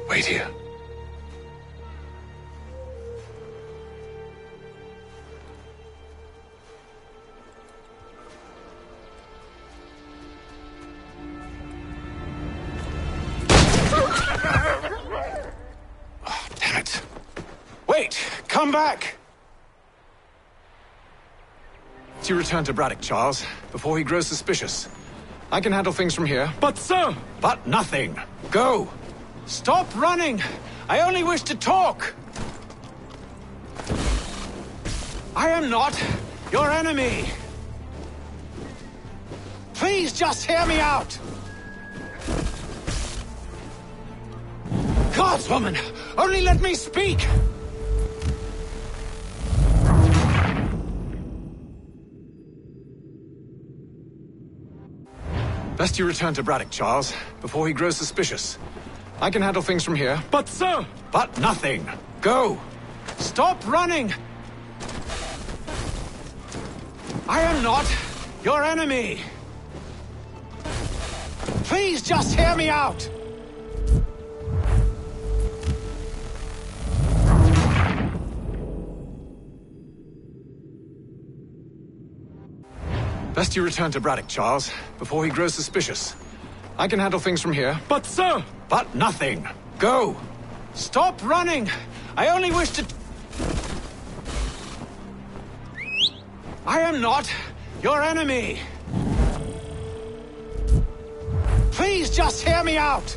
Speaker 1: Wait here. Oh, damn it. Wait! Come back! You return to Braddock, Charles, before he grows suspicious. I can handle things from here.
Speaker 18: But, sir!
Speaker 1: But nothing. Go! Stop running! I only wish to talk! I am not your enemy! Please just hear me out! Guardswoman! Only let me speak! Best you return to Braddock, Charles, before he grows suspicious. I can handle things from here.
Speaker 18: But, sir!
Speaker 1: But nothing. Go! Stop running! I am not your enemy! Please just hear me out! Best you return to Braddock, Charles, before he grows suspicious. I can handle things from here.
Speaker 18: But, sir!
Speaker 1: But nothing. Go! Stop running! I only wish to... I am not your enemy! Please just hear me out!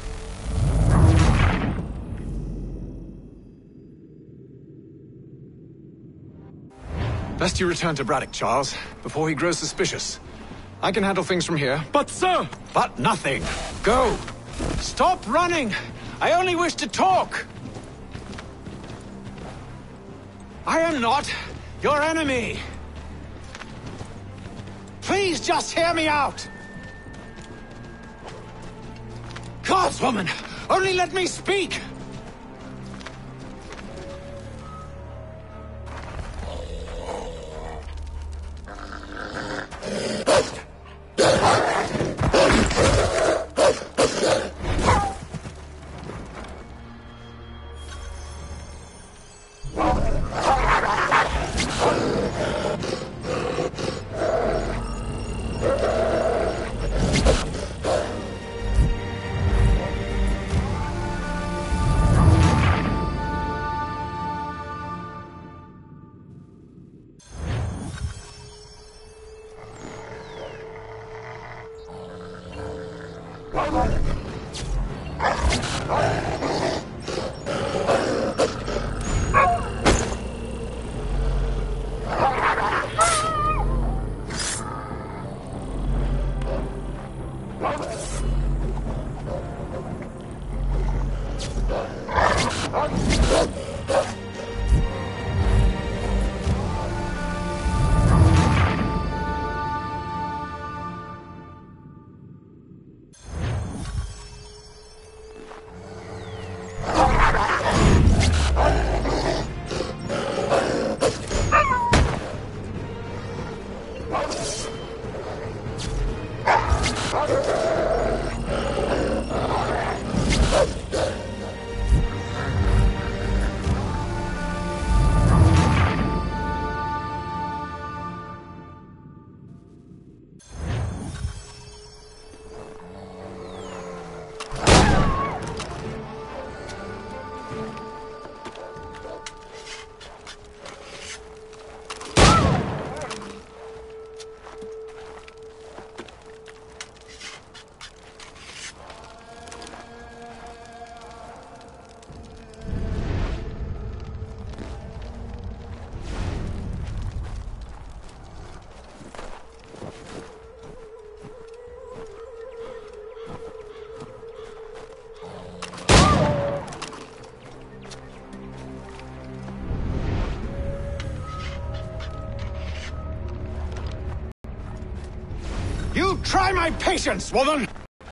Speaker 1: Best you return to Braddock, Charles, before he grows suspicious. I can handle things from here.
Speaker 18: But, sir!
Speaker 1: But nothing. Go! Stop running! I only wish to talk! I am not your enemy! Please just hear me out! Guardswoman! Only let me speak!
Speaker 3: You try my patience, woman!